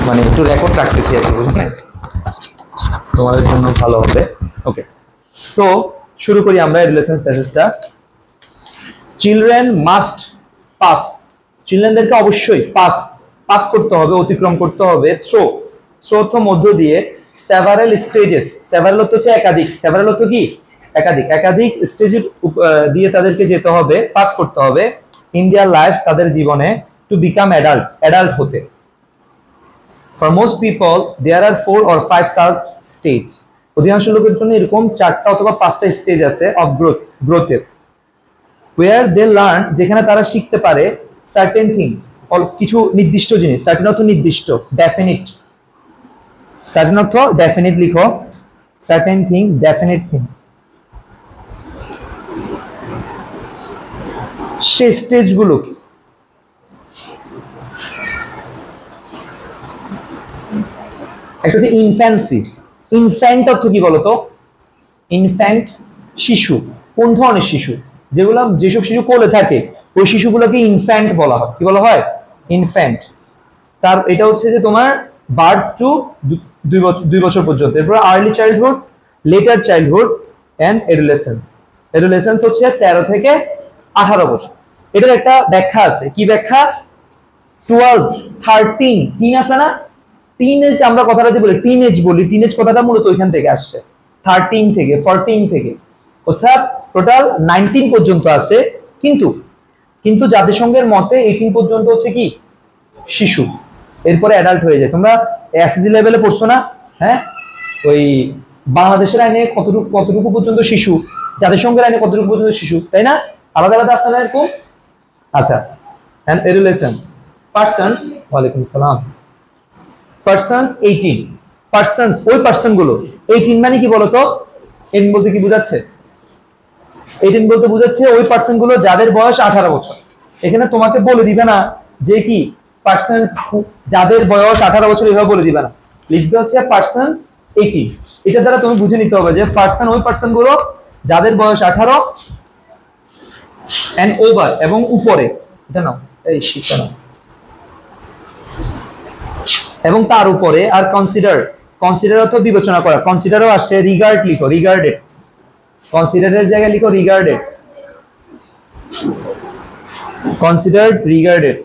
মানে একটু রেকর্ড রাখতেছি আর কি, বুঝলেন, তোমাদের জন্য ভালো হবে। ওকে, তো শুরু করি আমরা রিলেশন প্যাসেজটা। চিলড্রেন মাস্ট পাস, চিলড্রেনদেরকে অবশ্যই পাস পাস করতে হবে, অতিক্রম করতে হবে থ্রো মধ্য দিয়ে সেভারাল স্টেজেস, সেভারাল অর্থ হচ্ছে একাধিক, সেভারাল অর্থ কি একাধিক, একাধিক স্টেজ দিয়ে তাদেরকে যেতে হবে, পাস করতে হবে ইন দেয়ার লাইফ, তাদের জীবনে, টু বিকাম অ্যাডাল্ট, অ্যাডাল্ট হতে। For most people there are 4 or 5 such stage, অধিকাংশ লোকের জন্য এরকম 4টা অথবা 5টা স্টেজ আছে অফ গ্রোথের, where they learn, যেখানে তারা শিখতে পারে certain thing, কিছু নির্দিষ্ট জিনিস, certain অর্থ নির্দিষ্ট, definite, certain অর্থ definite লিখো, certain thing, definite thing। সেই স্টেজগুলো কি? একটা হচ্ছে ইনফ্যান্সি, ইনফ্যান্ট অর্থ কি বলতো? ইনফ্যান্ট শিশু, কোন ধরনের শিশু? যেসব শিশু কোলে থাকে ওই শিশুগুলোকে ইনফ্যান্ট বলা হয়। কি বলা হয়? ইনফ্যান্ট। তার এটা হচ্ছে যে তোমার বার্থ টু 2 বছর পর্যন্ত। এরপর early childhood, later childhood and adolescence. Adolescence হচ্ছে 13 থেকে 18 বছর। এটার একটা ব্যাখ্যা আছে। কি ব্যাখ্যা? 12, 13, তিন আছে না, টিনেজ আমরা কথাটা যে বলি টিনেজ বলি, টিনেজ কথাটা মূলত ওইখান থেকে আসছে, 13 থেকে 14 থেকে, অর্থাৎ টোটাল 19 পর্যন্ত আছে। কিন্তু জাতিসংঘের মতে 18 পর্যন্ত হচ্ছে কি শিশু, এরপরে অ্যাডাল্ট হয়ে যায়। তোমরা এসএসসি লেভেলে পড়ছো না? হ্যাঁ, ওই বাংলাদেশের আইনে কতটুকু পর্যন্ত শিশু, জাতিসংঘের আইনে কতটুকু পর্যন্ত শিশু, তাই না? আলাদা আলাদা আছে না এরকম? আচ্ছা, এন্ড এডোলেসেন্স পারসনস, ওয়ালাইকুম সালাম, পারসনস 18, পারসনস ওই পারসন গুলো। 18 মানে কি বলতো? 18 বলতে কি বোঝাচ্ছে? 18 বলতে বোঝাচ্ছে ওই পারসন গুলো যাদের বয়স 18 বছর। এখানে তোমাকে বলে দিবে না যে কি পারসনস যাদের বয়স 18 বছর, এভাবে বলে দিবে না, লিখবে হচ্ছে পারসনস 18। এটা দ্বারা তুমি বুঝে নিতে হবে যে পারসন ওই পারসন গুলো যাদের বয়স 18 এন্ড ওভার এবং উপরে, এটা নাও এই শিক্ষা নাও, এবং তার উপরে। আর কনসিডার, কনসিডার অর্থ বিবেচনা করা, কনসিডারও আসছে। রিগার্ড লিখো, রিগার্ডেড, কনসিডারের জায়গায় লিখো রিগার্ডেড, কনসিডার্ড রিগার্ডেড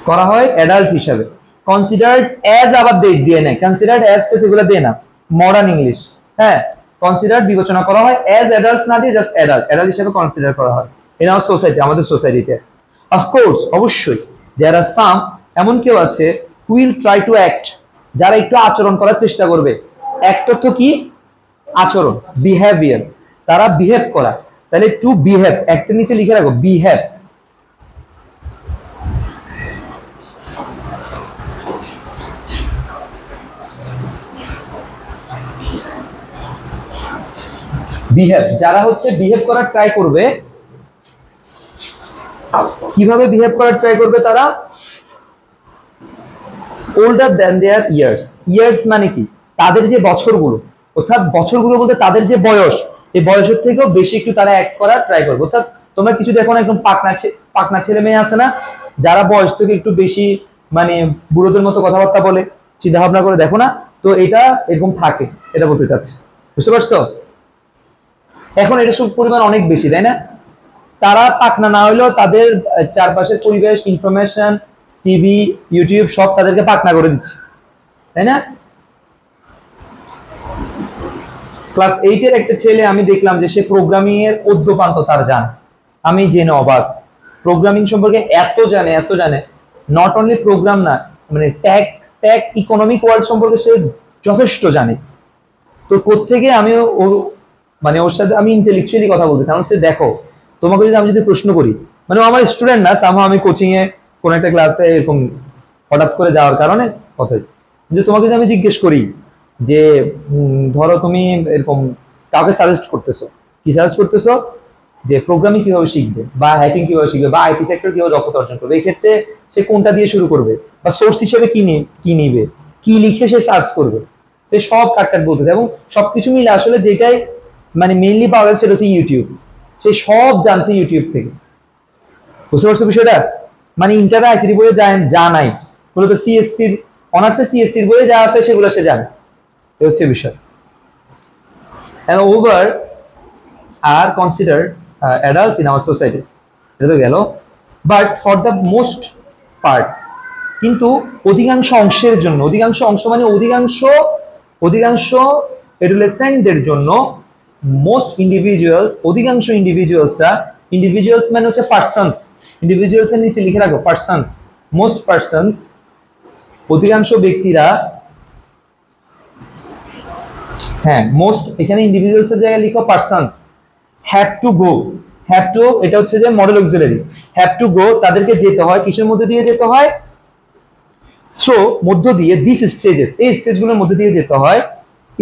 করা হয় অ্যাডাল্ট হিসাবে। কনসিডার্ড অ্যাজ আবার দিয়ে নেয়, কনসিডার্ড অ্যাজ কে সেগুলো দিয়ে না, মডার্ন ইংলিশ। হ্যাঁ, কনসিডার্ড বিবেচনা করা হয়, অ্যাজ অ্যাডাল্টস না দিয়ে জাস্ট অ্যাডাল্ট, অ্যাডাল্ট হিসেবে কনসিডার করা হয় ইন আওয়ার সোসাইটি, আমাদের সোসাইটিতে। অফকোর্স অবশ্যই, দেয়ার আর সাম, এমন কেউ আছে, উইল ট্রাই টু অ্যাক্ট, যারা একটু আচরণ করার চেষ্টা করবে। অ্যাক্ট অর্থ কি? আচরণ, বিহেভিয়ার, তারা বিহেভ করা। তাহলে টু বিহেভ, অ্যাক্টের নিচে লিখে রাখো বিহেভ। বিহেভ, যারা হচ্ছে বিহেভ করার ট্রাই করবে। কিভাবে বিহেভ করার ট্রাই করবে তারা? older than their years, years মানে কি? তাদের যে বছরগুলো, অর্থাৎ বছরগুলো বলতে তাদের যে বয়স, এই বয়সের থেকেও বেশি একটু তারা অ্যাক্ট করার ট্রাই করবে। অর্থাৎ তোমরা কিছু দেখো না, একদম পাকনা ছেলে মেয়ে আছে না, যারা বয়স থেকে একটু বেশি মানে বুড়োদের মতো কথাবার্তা বলে, চিন্তা ভাবনা করে দেখো না, তো এটা এরকম থাকে, এটা বলতে চাচ্ছে। বুঝতে পারছো? এখন এটা সব পরিমাণ অনেক বেশি, তাই না? তারা পাকনা না হইলেও তাদের চারপাশের পরিবেশ, ইনফরমেশন, টিভি, ইউটিউব সব তাদেরকে পাকনা করে দিচ্ছে, তাই না? ক্লাস 8 এর একটা ছেলে আমি দেখলাম যে সে প্রোগ্রামিং এর অদ্যপান্ত তার জানে, আমি জেনে অবাক। প্রোগ্রামিং সম্পর্কে এত জানে, নট অনলি প্রোগ্রাম না, মানে ট্যাগ ইকোনমিক ওয়ার্ল্ড সম্পর্কে সে যথেষ্ট জানে। তো কোত্থেকে আমি মানে ওর সাথে আমি ইন্টেলেকচুয়ালি কথা বলতে চাই। সে দেখো, তোমাকে যদি আমি প্রশ্ন করি, মানে আমার স্টুডেন্ট না, সামহাও আমি কোচিং এ কোন একটা ক্লাসে এরকম হঠাৎ করে যাওয়ার কারণে কথা, যে তোমাকে যদি আমি জিজ্ঞেস করি যে ধরো তুমি এরকম কাউকে সাজেস্ট করতেছো, কি সাজেস্ট করতেছো যে প্রোগ্রামিং কিভাবে শিখবে বা হ্যাকিং কিভাবে শিখবে বা আইটি সেক্টর কিভাবে দক্ষতা অর্জন করবে, এই ক্ষেত্রে সে কোনটা দিয়ে শুরু করবে বা সোর্স হিসেবে কি নিবে, কি লিখে সে সার্চ করবে, সে সব কাটকাট বলতেছে। এবং সবকিছু মিলে আসলে যেটাই মানে মেইনলি পাওয়া যায় সেটা হচ্ছে ইউটিউব। সে সব জানছে ইউটিউব থেকে। বুঝতে পারছো বিষয়টা? মানে ইন্টার আইসিটি বইয়ে যা নাই মূলত সিএসসির অনার্সে সিএসসির বইয়ে যা আছে সেগুলো সে জানে, এই হচ্ছে বিষয়। And over are considered adults in our society, এটা তো গেল। But for the most part, কিন্তু অধিকাংশ অংশের জন্য, অধিকাংশ অংশ মানে অধিকাংশ এডোলেসেন্টদের জন্য, মোস্ট ইন্ডিভিজুয়ালস, অধিকাংশ ইন্ডিভিজুয়ালসরা, ইন্ডিভিজুয়ালস মানে হচ্ছে পার্সনস, ইন্ডিভিজুয়ালস এর নিচে লিখে রাখো পার্সনস, মোস্ট পার্সনস, অধিকাংশ ব্যক্তিরা, হ্যাঁ মোস্ট এখানে ইন্ডিভিজুয়ালস এর জায়গায় লিখো persons, have to go, have to এটা হচ্ছে যে model auxiliary, have to go তাদেরকে যেতে হয়, কিসের মধ্যে দিয়ে যেতে হয়, সো মধ্য দিয়ে, দিস স্টেজেস, এই স্টেজগুলোর মধ্যে দিয়ে যেতে হয়,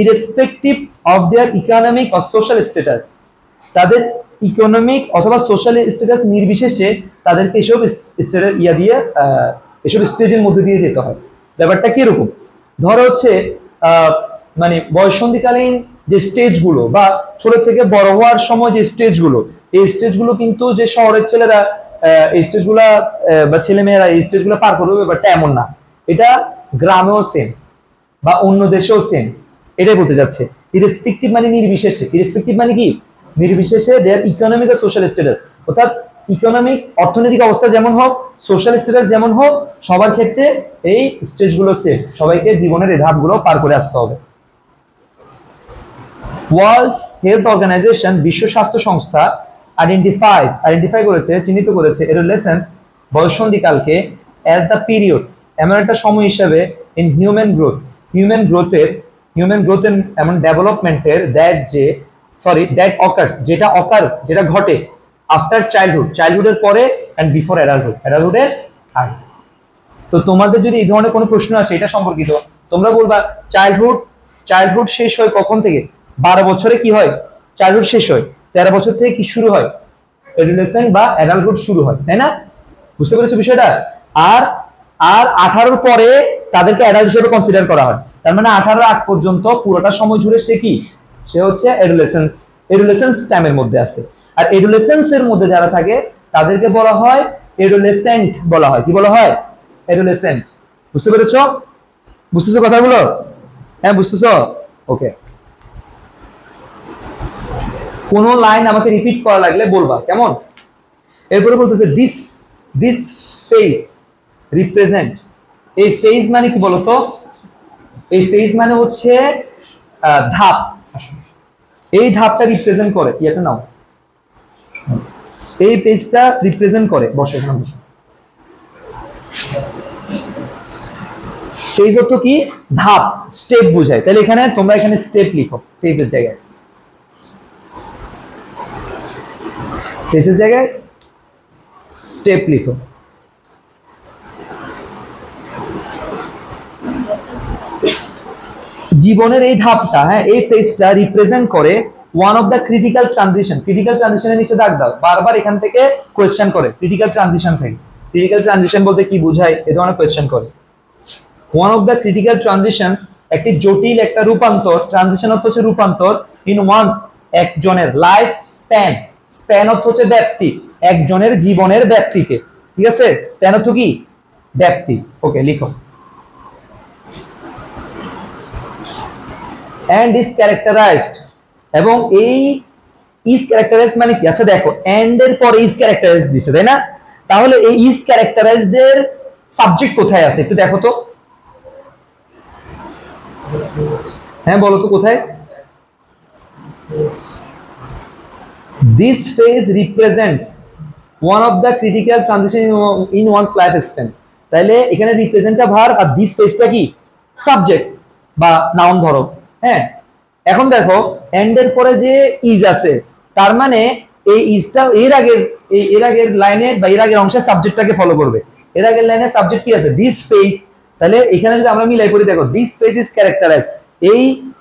irrespective of their economic or social status, তাদের ইকোনমিক অথবা সোশ্যাল স্ট্যাটাস নির্বিশেষে তাদেরকে এসব স্টেজের এসব স্টেজের মধ্যে দিয়ে যেতে হয়। ব্যাপারটা কিরকম, ধরো হচ্ছে মানে বয়ঃসন্ধিকালীন যে স্টেজগুলো বা ছোট থেকে বড় হওয়ার সময় যে স্টেজগুলো, এই স্টেজগুলো কিন্তু যে শহরের ছেলেরা এই স্টেজগুলা বা ছেলেমেয়েরা এই স্টেজগুলো পার করবে ব্যাপারটা এমন না, এটা গ্রামেও সেম বা অন্য দেশেও সেম, এটাই বলতে যাচ্ছে। ইরেসপেক্টিভ মানে নির্বিশেষে, ইরেসপেক্টিভ মানে কি নির্বিশেষে দেয়ার ইকোনমিক আর সোশ্যাল স্ট্যাটাস, অর্থাৎ ইকোনমিক অর্থনৈতিক অবস্থা যেমন হোক, সোশ্যাল স্ট্যাটাস যেমন হোক, সবার ক্ষেত্রে এই স্টেজগুলো সেম, সবাইকে জীবনের এই ধাপগুলো পার করে আসতে হবে। ওয়ার্ল্ড হেলথ অর্গানাইজেশন, বিশ্ব স্বাস্থ্য সংস্থা আইডেন্টিফাই করেছে, চিহ্নিত করেছে এডোলেসেন্স, বয়ঃসন্ধিকালকে, অ্যাজ দ্য পিরিয়ড, এমন একটা সময় হিসাবে ইন হিউম্যান গ্রোথের এমন ডেভেলপমেন্টের দ্যাট অকার্স, যেটা ঘটে আফটার চাইল্ডহুডের পরে অ্যান্ড বিফোর অ্যাডাল্টহুডের আগে। তো তোমাদের যদি এই ধরনের কোনো প্রশ্ন আসে এটা সম্পর্কিত, তোমরা বলবা চাইল্ডহুড শেষ হয় কখন থেকে, 12 বছরে কি হয় চাইল্ডহুড শেষ হয়, 13 বছর থেকে কি শুরু হয়, এডোলেসেন্ট বা অ্যাডাল্টহুড শুরু হয়, তাই না? বুঝতে পেরেছো বিষয়টা? আর 18 পরে তাদেরকে অ্যাডাল্ট হিসেবে কনসিডার করা হয়, তার মানে 18 আগ পর্যন্ত পুরোটা সময় জুড়ে সে হচ্ছে এডোলেসেন্স টাইমের মধ্যে আছে। আর এডোলেসেন্স এর মধ্যে যারা থাকে তাদেরকে বলা হয় এডোলেসেন্ট বলা হয়, কি বলা হয়, এডোলেসেন্ট। বুঝতে পেরেছো? বুঝতেছো কথাগুলো? হ্যাঁ বুঝতেছো? ওকে, কোন লাইন আমাকে রিপিট করা লাগলে বলবা, কেমন? এরপরে বলতেছে দিস ফেজ রিপ্রেজেন্ট, এই ফেজ মানে কি বলতো, এই ফেজ মানে হচ্ছে ধাপ, এই ধাপটা রিপ্রেজেন্ট করে কি একটা নাও, এই পেজটা রিপ্রেজেন্ট করে, বসে এখানে বসে, ফেজ অর্থ কি ধাপ, স্টেপ বোঝায়, তাহলে এখানে তোমরা এখানে স্টেপ লিখো, ফেজের জায়গায় স্টেপ লিখো। জীবনের এই ধাপটা, হ্যাঁ এই ফেজটা রিপ্রেজেন্ট করে ওয়ান অফ দ্য ক্রিটিক্যাল ট্রানজিশনের নিচে দাগ দাও, বারবার এখান থেকে কোয়েশ্চেন করে, ক্রিটিক্যাল ট্রানজিশন বলতে কি বোঝায়, এ ধরনের কোয়েশ্চেন করে। One of the critical transitions, একটি জটিল একটা রূপান্তর, ট্রানজিশন অর্থ হচ্ছে রূপান্তর, ইন ওয়ান্স একজনের লাইফ স্প্যান অর্থ হচ্ছে ব্যাপ্তি, একজনের জীবনের ব্যাপ্তিকে, ঠিক আছে, স্প্যান অর্থ কি ব্যাপ্তি। ওকে লিখো, and is characterized, এবং এই is characterized মানে কি, আচ্ছা দেখো and এর পরে is characterized দিছে তাই না, তাহলে এই is characterized এর সাবজেক্ট কোথায় আছে একটু দেখো তো, হ্যাঁ বলো তো কোথায়, this phase represents one of the critical transition in one's life span, তাহলে এখানে রিপ্রেজেন্টটা ভার্ব আর this phase টা কি সাবজেক্ট বা নাউন ধরো, হ্যাঁ। এখন দেখো এন্ড এর পরে যে ইজ আছে, তার মানে এই ইজটা এর আগের লাইনে বা এর আগের অংশের সাবজেক্টটাকে ফলো করবে, এর আগের লাইনে সাবজেক্ট কি আছে দিস ফেজ, তাহলে এখানে যদি আমরা মিলাই পড়ি দেখো দিস ফেজ ইজ ক্যারেক্টারাইজড,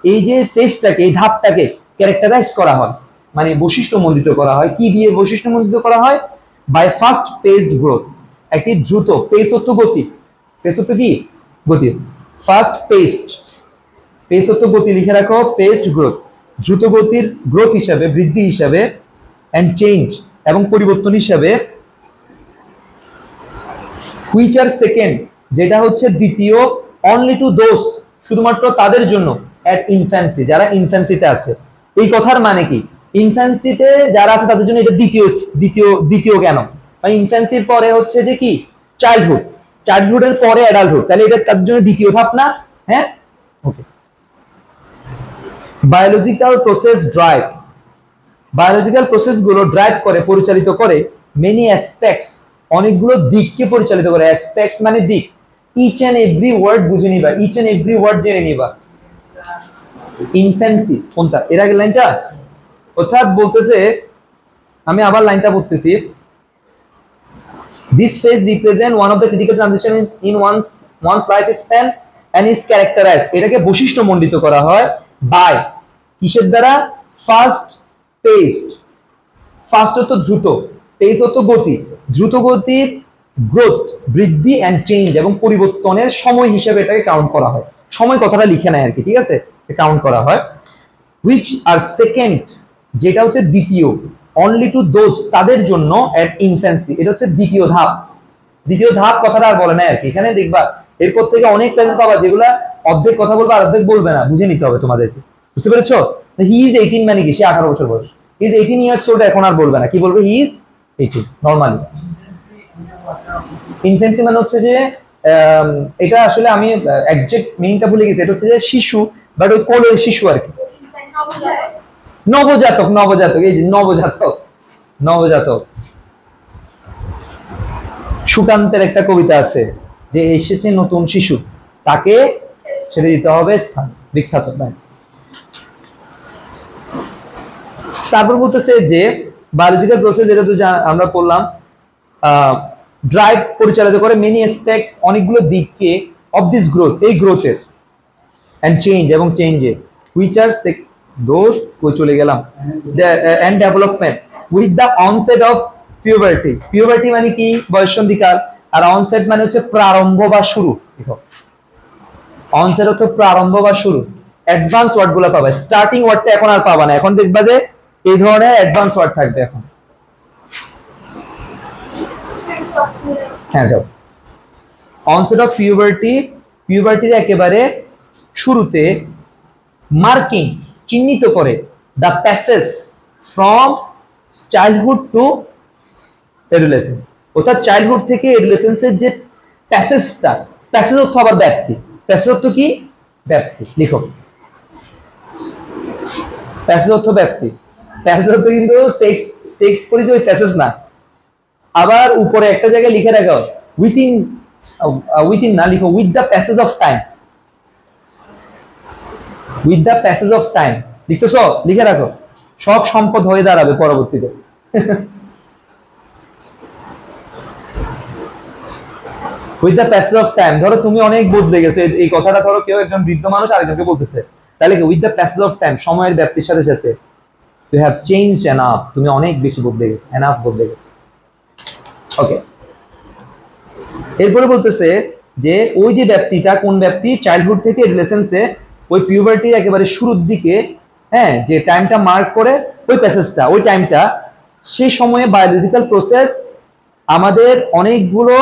এই যে ফেজটাকে, এই ধাপটাকে ক্যারেক্টারাইজ করা হয় মানে বৈশিষ্ট্যমণ্ডিত করা হয়, কি দিয়ে বৈশিষ্ট্যমণ্ডিত করা হয়, বাই ফাস্ট পেসড গ্রোথ, একটি দ্রুত, পেস অর্থ গতি, পেস অর্থ কি গতি, ফাস্ট পেসড, পেস অর্থ গতি লিখে রাখো, পেসড গ্রোথ দ্রুত গতির গ্রোথ হিসাবে, বৃদ্ধি হিসাবে, এন্ড চেঞ্জ এবং পরিবর্তন হিসাবে, হুইচ আর সেকেন্ড, যেটা হচ্ছে দ্বিতীয়, অনলি টু দোজ, শুধুমাত্র তাদের জন্য, এট ইনফ্যান্সি, যারা ইনফ্যান্সিতে আছে। এই কথার মানে কি, ইনফ্যান্সিতে যারা আছে তাদের জন্য এটা দ্বিতীয় দ্বিতীয় দ্বিতীয় কেন, মানে ইনফ্যান্সির পরে হচ্ছে যে কি চাইল্ডহুড, চাইল্ডহুডের পরে অ্যাডাল্টহুড, তাহলে এটা তাদের জন্য দ্বিতীয় ধাপ না? হ্যাঁ, okay. Biological process drive, biological process গুলো ড্রাইভ করে, পরিচালিত করে মেনি অ্যাসপেক্টস, অনেকগুলো দিককে পরিচালিত করে। অ্যাসপেক্টস মানে দিক। ইচ এন্ড এভরি ওয়ার্ড বুঝে নিবা, ইচ এন্ড এভরি ওয়ার্ড জেনে নিবা। ইনফ্যান্সি কোনটা, এর আগের লাইনটা, অর্থাৎ বলতেছে, আমি আবার লাইনটা পড়তেছি, this phase represent one of the critical transition in one's life span and is characterized, এটাকে বৈশিষ্ট্য মণ্ডিত করা হয় by কিসের দ্বারা, ফাস্ট পেস্ট, ফাস্ট অর্থ দ্রুত, পেস অর্থ গতি, দ্রুত গতির গ্রোথ, বৃদ্ধি এন্ড চেঞ্জ, এবং পরিবর্তনের সময় হিসেবে এটাকে কাউন্ট করা হয়। সময় কথাটা লিখে নেয় আর কি, ঠিক আছে, কাউন্ট করা হয়। which are second, যেটা হচ্ছে দ্বিতীয়, অনলি টু দোজ, তাদের জন্য, এট ইনফ্যান্সি, এটা হচ্ছে দ্বিতীয় ধাপ। দ্বিতীয় ধাপ কথাটা আর বলে না আর কি, এখানে দেখবা এরপর থেকে অনেক ক্লাস পাবা যেগুলা অর্ধেক কথা বলবে আর অর্ধেক বলবে না, বুঝে নিতে হবে তোমাদেরকে, বুঝতে পেরেছো? হি ইজ 18 মানে কি, সে 18 বছর বয়স, হি ইজ 18 ইয়ার্স ওল্ড, এখন আর বলবে না, কি বলবে, হি ইজ 18 নরমালি। ইনফ্যান্সি মানে হচ্ছে যে এটা আসলে আমি এক্সাক্ট মিনিংটা ভুলে গেছি, এটা হচ্ছে যে শিশু, বাট ওই কোলের শিশু আর কি, নবজাতক, নবজাতক, এই যে নবজাতক, নবজাতক। সুকান্তের একটা কবিতা আছে যে এসেছে নতুন শিশু, তাকে ছেড়ে দিতে হবে স্থান, বিখ্যাত। তারপর বলতেছে যে বায়োলজিক্যাল প্রসেস, যেটা তো আমরা পড়লাম, ড্রাইভ পরিচালিত করে মেনি অ্যাসপেক্টস, অনেকগুলো দিককে, অফ দিস গ্রোথ, এই গ্রোথের, এন্ড চেঞ্জ, এবং চেঞ্জে, হুইচ আর দোজ, কই চলে গেলাম, and development with the onset of puberty. Puberty মানে কি, বয়ঃসন্ধিকাল, আর অনসেট মানে হচ্ছে প্রারম্ভ বা শুরু। দেখো অনসেট অর্থ প্রারম্ভ বা শুরু। অ্যাডভান্স ওয়ার্ড গুলো পাবা, স্টার্টিং ওয়ার্ডটা এখন আর পাবা না, এখন দেখবা যে এই ধরনের অ্যাডভান্স ওয়ার্ড থাকবে এখন। হ্যাঁ যাও, অনসেট অফ পিউবার্টি, পিউবার্টির একেবারে শুরুতে, মার্কিং চিহ্নিত করে, the passage from childhood to adolescence, অর্থাৎ চাইল্ডহুড থেকে এডোলেসেন্সের যে প্যাসেজটা, প্যাসেজ অর্থ আবার ব্যাপ্তি, প্যাসেজ অর্থ কি, ব্যাপ্তি, লিখো প্যাসেজ অর্থ ব্যাপ্তি, প্যাসেজ অর্থ কিন্তু টেক্সট, টেক্সট পড়েছি ওই প্যাসেজ না, আবার উপরে একটা জায়গায় লিখে রাখো উইথিন, উইথিন না লিখো, with the passage of time, with the passage of time লিখতেছো, লিখে রাখো, সব সম্পদ হয়ে দাঁড়াবে পরবর্তীতে। With the passage of time, ধরো তুমি অনেক বদলে গেছো, এই কথাটা ধরো কেউ একজন বৃদ্ধ মানুষ আরেকজনকে বলতেছে, তাহলে কি with the passage of time, সময়ের ব্যাপ্তির সাথে সাথে, ইউ হ্যাভ চেঞ্জড এনাফ, তুমি অনেক বেশি বদলে গেছো, এনাফ বদলে গেছো। ওকে, এরপরে বলতেছে যে ওই যে ব্যাপ্তিটা, কোন ব্যাপ্তি, চাইল্ডহুড থেকে এডোলেসেন্সে, ওই পিউবার্টির একেবারে শুরুর দিকে, হ্যাঁ, যে টাইমটা মার্ক করে ওই প্যাসেজটা, ওই টাইমটা, সেই সময়ে বায়োলজিক্যাল প্রসেস আমাদের অনেকগুলো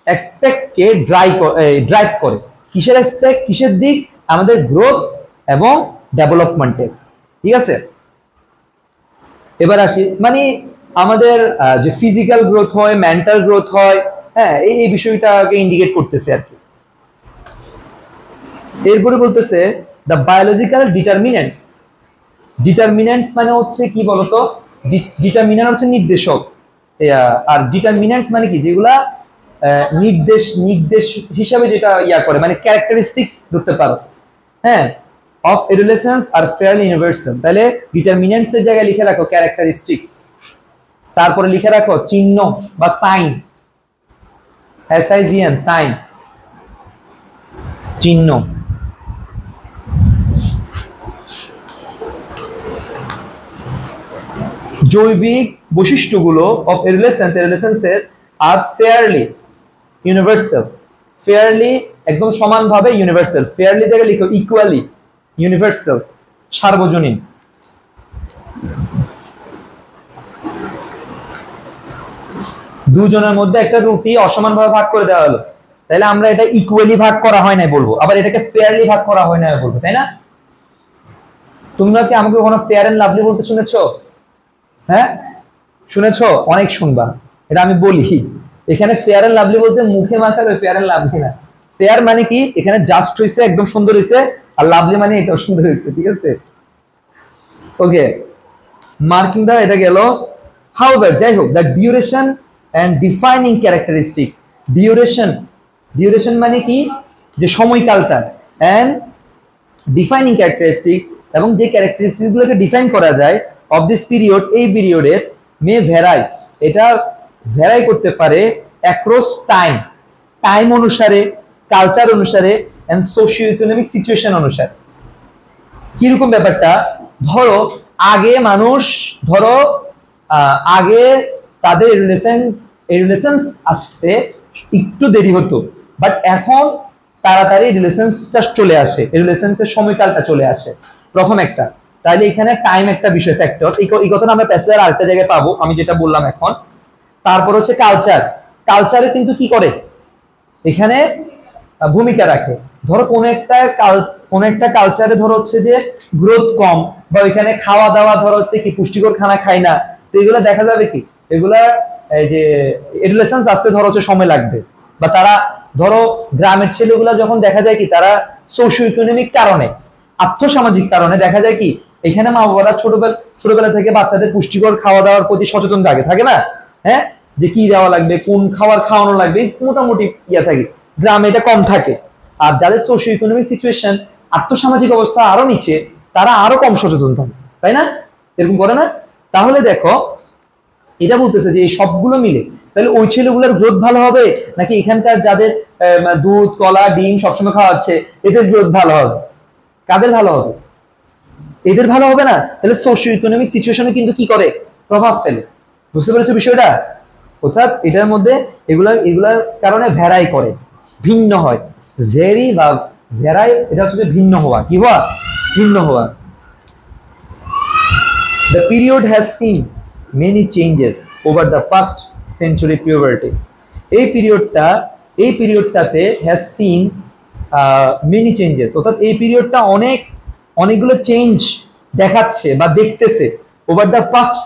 এক্সপেক্টকে ড্রাইভ করে। কিসের এক্সপেক্ট, কিসের দিক, আমাদের গ্রোথ এবং ডেভেলপমেন্টের, ঠিক আছে। এবার আসি, মানে আমাদের যে ফিজিক্যাল গ্রোথ হয়, মেন্টাল গ্রোথ হয়, হ্যাঁ, এই বিষয়টাকে ইন্ডিকেট করতেছে আর কি। এরপরে বলতেছে দ্য বায়োলজিক্যাল ডিটারমিনেন্টস, ডিটারমিনেন্টস মানে হচ্ছে কি বলতো, ডিটারমিনেন্ট হচ্ছে নির্দেশক, আর ডিটারমিনেন্টস মানে কি, যেগুলা নির্দেশ, নির্দেশ হিসাবে যেটা ইয়া করে, মানে ক্যারেক্টারিস্টিক্স ধরতে পারো, হ্যাঁ, অফ এডোলেসেন্স আর ফেয়ারলি ইউনিভার্সাল। তাহলে ডিটারমিনেন্টস এর জায়গায় লিখে রাখো ক্যারেক্টারিস্টিক্স, তারপরে লিখে রাখো চিহ্ন বা সাইন, SIGN, সাইন, চিহ্ন। জৈবিক বৈশিষ্ট্যগুলো অফ এডোলেসেন্স, এডোলেসেন্সের, আর ফেয়ারলি ইউনিভার্সাল, ফেয়ারলি একদম সমানভাবে ইউনিভার্সাল, ফেয়ারলি জায়গায় লিখো ইকুয়ালি ইউনিভার্সাল, সার্বজনীন। দুজনের মধ্যে একটা রুটি অসমানভাবে ভাগ করে দেওয়া হলো, তাহলে আমরা এটা ইকুয়ালি ভাগ করা হয় না বলবো, আবার এটাকে ফেয়ারলি ভাগ করা হয় না বলবো, তাই না? তোমরা কি আমাকে কোনো ফেয়ার এন্ড লাভলি বলতে শুনেছো? হ্যাঁ শুনেছো? অনেক শুনবা, এটা আমি বলি। এখানে ফেয়ার এন্ড লাভলি বলতে মুখে মাখাবে ফেয়ার এন্ড লাভলি না। ফেয়ার মানে কি, এখানে জাস্ট হইছে, একদম সুন্দর হইছে, আর লাভলি মানে এটাও সুন্দর হইছে, ঠিক আছে? ওকে, মার্কিং দা এটা গেল। হাউএভার, যাই হোক, the duration and defining characteristics, duration মানে কি, যে সময়কালটা, এন্ড ডিফাইনিং ক্যারেক্টারিস্টিক্স, এবং যে ক্যারেক্টারিস্টিক্স গুলোকে ডিফাইন করা যায়, অফ দিস পিরিয়ড, এই পিরিয়ডের, মে ভ্যারাই, এটা ভ্যারাই করতে পারে অ্যাক্রস টাইম অনুসারে, কালচার অনুসারে, এন্ড সোশিও ইকোনমিক সিচুয়েশন অনুসারে। কিরকম ব্যাপারটা, ধরো আগে মানুষ, ধরো আগে তাদের রিলেশন আসতে একটু দেরি হতো, বাট এখন তাড়াতাড়ি রিলেশনসটা চলে আসে, রিলেশনসের সময়কালটা চলে আসে, প্রথম একটা। তাহলে এখানে টাইম একটা বিষয়, ফ্যাক্টর, এই কথাটা আমরা প্যাসেজের আরেকটা জায়গায় পাবো, আমি যেটা বললাম এখন। তারপর হচ্ছে কালচারে কিন্তু কি করে, এখানে ভূমিকা রাখে। ধরো কোন একটা কালচারে ধরো হচ্ছে যে গ্রোথ কম, বা এখানে খাওয়া দাওয়া ধরো হচ্ছে কি পুষ্টিকর খানা খায় না, তো এগুলো দেখা যাবে কি, এগুলা এই যে এডুলেশনস আসতে ধরো হচ্ছে সময় লাগবে। বা তারা ধরো গ্রামের ছেলেগুলা যখন দেখা যায় কি, তারা সোশিও ইকোনমিক কারণে, আর্থসামাজিক কারণে দেখা যায় কি, এখানে মা বাবারা ছোটবেলা থেকে বাচ্চাদের পুষ্টিকর খাওয়া দাওয়ার প্রতি সচেতন থাকে না? হ্যাঁ, যে কি দেওয়া লাগবে, কোন খাওয়ানো লাগবে, মোটামুটি ইয়া থাকে। গ্রামে এটা কম থাকে। আর যাদের সোশিও ইকোনমিক সিচুয়েশন, আর্থসামাজিক অবস্থা আরো নিচে, তারা আরো কম সচেতন থাকে, তাই না? এরকম করে না? তাহলে দেখো, এটা বলতেছে যে এই সবগুলো মিলে তাহলে ওই ছেলেগুলোর গ্রোথ ভালো হবে, নাকি এখানকার যাদের দুধ কলা ডিম সবসময় খাওয়াচ্ছে এদের গ্রোথ ভালো হবে? কাদের ভালো হবে? এদের ভালো হবে না? তাহলে সোশিও ইকোনমিক সিচুয়েশনে কিন্তু কি করে, প্রভাব ফেলে। বুঝতে পেরেছো বিষয়টা? অর্থাৎ এটার মধ্যে এগুলার কারণে ভ্যারাই করে, ভিন্ন হয়। ভেরি বা ভ্যারাই, এটা হচ্ছে ভিন্ন হওয়া, কি হওয়া, ভিন্ন হওয়া। The period has seen many changes over the past century puberty. এই পিরিয়ডটাতে has seen many changes, অর্থাৎ এই পিরিয়ডটা অনেকগুলো চেঞ্জ দেখাচ্ছে বা দেখতেছে, over the past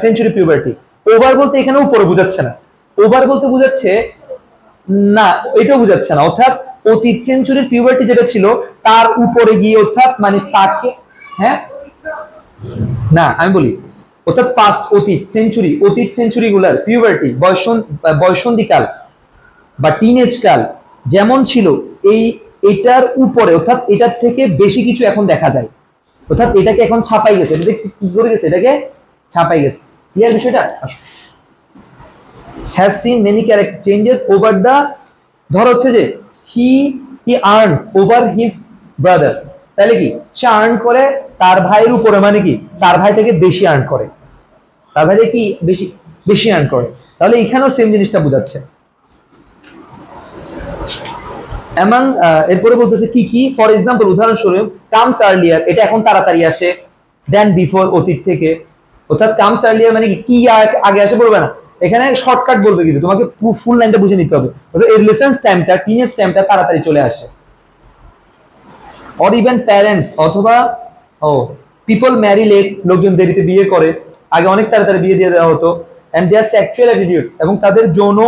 century puberty. Over বলতে এখানে উপরে বোঝাচ্ছে না, ওভার বলতে বোঝাচ্ছে না, এটাও বোঝাচ্ছে না, অর্থাৎ অতীত সেঞ্চুরির পিউবার্টি যেটা ছিল তার উপরে গিয়ে, অর্থাৎ মানে তাকে, হ্যাঁ না আমি বলি, অর্থাৎ অতীত সেঞ্চুরি গুলার পিউবার্টি, বয়সন্ধিকাল বা টিনেজ কাল যেমন ছিল, এটার উপরে, অর্থাৎ এটার থেকে বেশি কিছু এখন দেখা যায়, অর্থাৎ এটাকে এখন ছাপাই গেছে, এটা কি করে গেছে, এটাকে ছাপাই গেছে। ক্লিয়ার বিষয়টা? has seen many character changes over the, ধর হচ্ছে যে he earns over his brother, তাহলে কি সে আর্ন করে তার ভাইয়ের উপরে, মানে কি তার ভাই থেকে বেশি আর্ন করে, তার ভাই কি বেশি আর্ন করে। তাহলে এখানেও সেম জিনিসটা বোঝাচ্ছে। এমন এরপরে বলতেছে কি কি, ফর এক্সাম্পল উদাহরণস্বরূপ, কামস আর্লিয়ার, এটা এখন তাড়াতাড়ি আসে, দেন বিফোর, অতীত থেকে। অর্থাৎ কামস আর্লিয়ার মানে কি আগে আসে বলবে না, এখানে শর্টকাট বলবে, কিন্তু তোমাকে ফুল লাইনটা বুঝে নিতে হবে। এডোলেসেন্স টাইমটা, টিনেজ টাইমটা তাড়াতাড়ি চলে আসে। অর ইভেন প্যারেন্টস, অথবা পিপল ম্যারি লেট, লোকজন দেরিতে বিয়ে করে, আগে অনেক তাড়াতাড়ি বিয়ে দিয়ে দেওয়া হতো। এন্ড দেয়ার সেক্সুয়াল অ্যাটিটিউড, এবং তাদের যৌন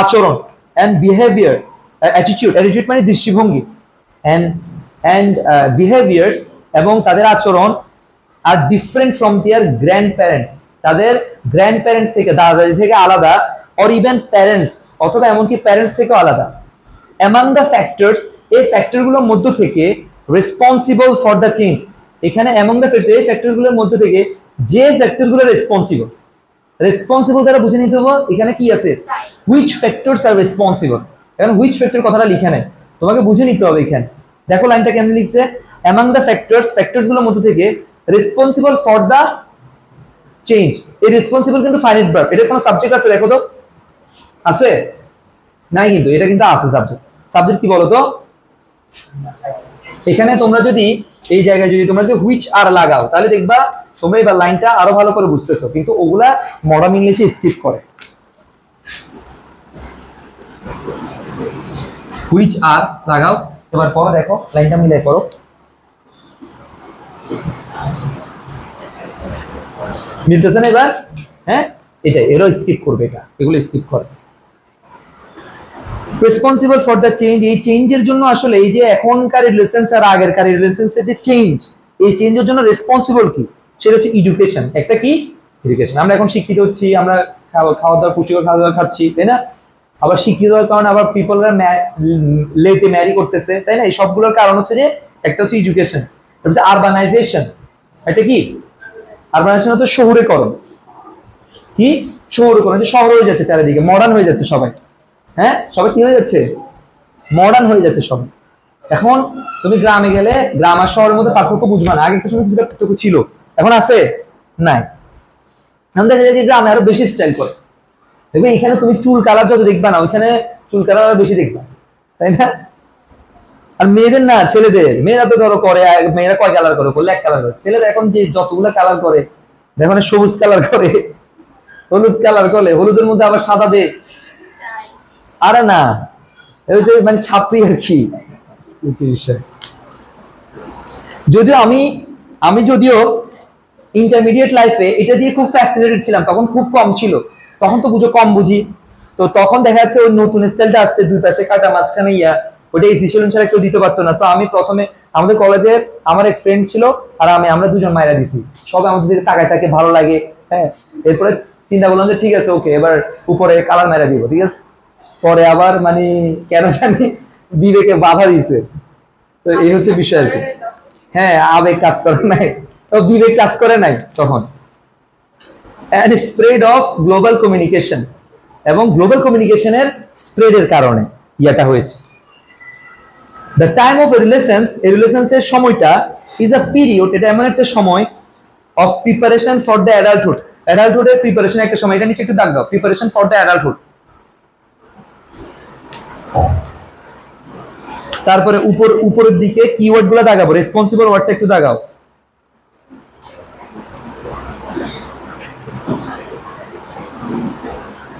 আচরণ, এন্ড বিহেভিয়ার, অ্যাটিটিউড মানে দৃষ্টিভঙ্গি, এন্ড বিহেভিয়ার্স, এবং তাদের আচরণ, আর different from their grandparents, তাদের গ্র্যান্ড প্যারেন্টস থেকে, দাদা দাদি থেকে আলাদা। অর ইভেন প্যারেন্টস, অথবা এমনকি প্যারেন্টস থেকে আলাদা। অ্যামাং দ্য ফ্যাক্টরস, এই ফ্যাক্টরগুলোর মধ্য থেকে, রেসপন্সিবল ফর দ্য চেঞ্জ, এখানে অ্যামাং দ্য ফ্যাক্টরস, এই ফ্যাক্টরগুলোর মধ্য থেকে যে ফ্যাক্টরগুলো রেসপন্সিবল দ্বারা বুঝে নিতে হবে এখানে কি আছে, হুইচ ফ্যাক্টরস আর রেসপন্সিবল। এখন হুইচ ফ্যাক্টর কথাটা লিখে নেয়, তোমাকে বুঝে নিতে হবে এখানে। দেখো লাইনটা কেমন লিখছে, অ্যামাং দ্য ফ্যাক্টরসগুলোর মধ্য থেকে রেসপন্সিবল ফর দ্য চেঞ্জ। এই রেসপন্সিবল কিন্তু ফাইনাইট ভার্ব, এটার কোনো সাবজেক্ট আছে দেখো তো, আছে নাই? কিন্তু এটা কিন্তু আছে সাবজেক্ট কি বলতো, এখানে তোমরা যদি এই জায়গায় যদি তোমরা যদি হুইচ আর লাগাও, তাহলে দেখবা তোমরা এবার লাইনটা আরো ভালো করে বুঝতেছো, কিন্তু ওগুলা মডার্ন ইংলিশে স্কিপ করে। হুইচ আর লাগাও, এবার পরে দেখো লাইনটা মিলাই করো। মিলতেছে না এবার? হ্যাঁ, এটাই, এরও স্কিপ করবে, এটা এগুলো স্কিপ করে। রেসপন্সিবল ফর দ্য চেঞ্জ, এই চেঞ্জের জন্য আসলে এই যে এখনকার রিলেশনস আর আগেরকার রিলেশনসের যে চেঞ্জ, এই চেঞ্জের জন্য রেসপন্সিবল কি? সেটা হচ্ছে এডুকেশন। একটা কি? এডুকেশন। আমরা এখন শিক্ষিত হচ্ছি, আমরা খাওয়া দাওয়া, পুষ্টিকর খাওয়া দাওয়া খাচ্ছি, তাই না? আবার শিক্ষিত হওয়ার কারণে আবার পিপলরা লেটে ম্যারি করতেছে, তাই না? এই সবগুলোর কারণ হচ্ছে যে একটা হচ্ছে এডুকেশন, একটা হচ্ছে আরবানাইজেশন। এটা কি? আরবানাইজেশন হচ্ছে শহুরেকরণ। কি? শহুরেকরণ, শহর হয়ে যাচ্ছে চারিদিকে, মডার্ন হয়ে যাচ্ছে সবাই। হ্যাঁ, সবাই কি হয়ে যাচ্ছে? মডার্ন হয়ে যাচ্ছে সবাই। এখন তুমি গ্রামে গেলে গ্রাম আর শহরের মধ্যে পার্থক্য বুঝবা না। আগে একটা সময় পার্থক্য ছিল, এখন আছে? নাই। এখন দেখা যায় যে গ্রামে আরো বেশি স্টাইল করে। দেখবে এখানে তুমি চুল কালার যত দেখবা না, ওইখানে চুল কালার আরো বেশি দেখবা, তাই না? আর মেয়েদের না, ছেলেদের, মেয়েরা তো ধরো করে, মেয়েরা কয় কালার করে? করলে এক কালার করে। ছেলেরা এখন যে যতগুলো কালার করে, দেখো না, সবুজ কালার করে, হলুদ কালার করে, হলুদের মধ্যে আবার সাদা দেয়। আরে না, এই যে মানে ছাত্রী আর কি বিষয়। যদিও আমি যদিও ইন্টারমিডিয়েট লাইফে এটা দিয়ে খুব ফ্যাসিনেটেড ছিলাম, তখন খুব কম ছিল, তখন তো বুঝো কম বুঝি, তো তখন দেখা যাচ্ছে ওই নতুন স্টাইলটা আসছে, দুই পাশে কাটা, মাঝখানে ইয়া, ওটা এসি সেলুন ছাড়া কেউ দিতে পারতো না। তো আমি প্রথমে আমাদের কলেজে আমার এক ফ্রেন্ড ছিল আর আমরা দুজন মায়েরা দিছি, সবাই আমাদের দিকে তাকায় থাকে, ভালো লাগে। হ্যাঁ, এরপরে চিন্তা করলাম যে ঠিক আছে, ওকে, এবার উপরে কালার মায়েরা দিব, ঠিক আছে। পরে আবার মানে কেন জানি বিবেকে বাধা দিছে, তো এই হচ্ছে বিষয় আর কি। হ্যাঁ, আবেগ কাজ করে নাই, তো বিবেক কাজ করে নাই তখন। And spread of global communication, এবং গ্লোবাল কমিউনিকেশনের স্প্রেডের কারণে ইয়াটা হয়েছে। দ্য টাইম অফ রিলেশনস, এই রিলেশনসের সময়টা ইজ আ পিরিয়ড, এটা এমন একটা সময় of preparation for the adulthood, অ্যাডাল্টহুডের প্রিপারেশন একটা সময়, এটা নিচে একটু দাগ দাও, প্রিপারেশন ফর দ্য অ্যাডাল্টহুড। তারপরে উপরের দিকে কিওয়ার্ড গুলো দাগাবো, রেসপন্সিবল ওয়ার্ডটা একটু দাগাও।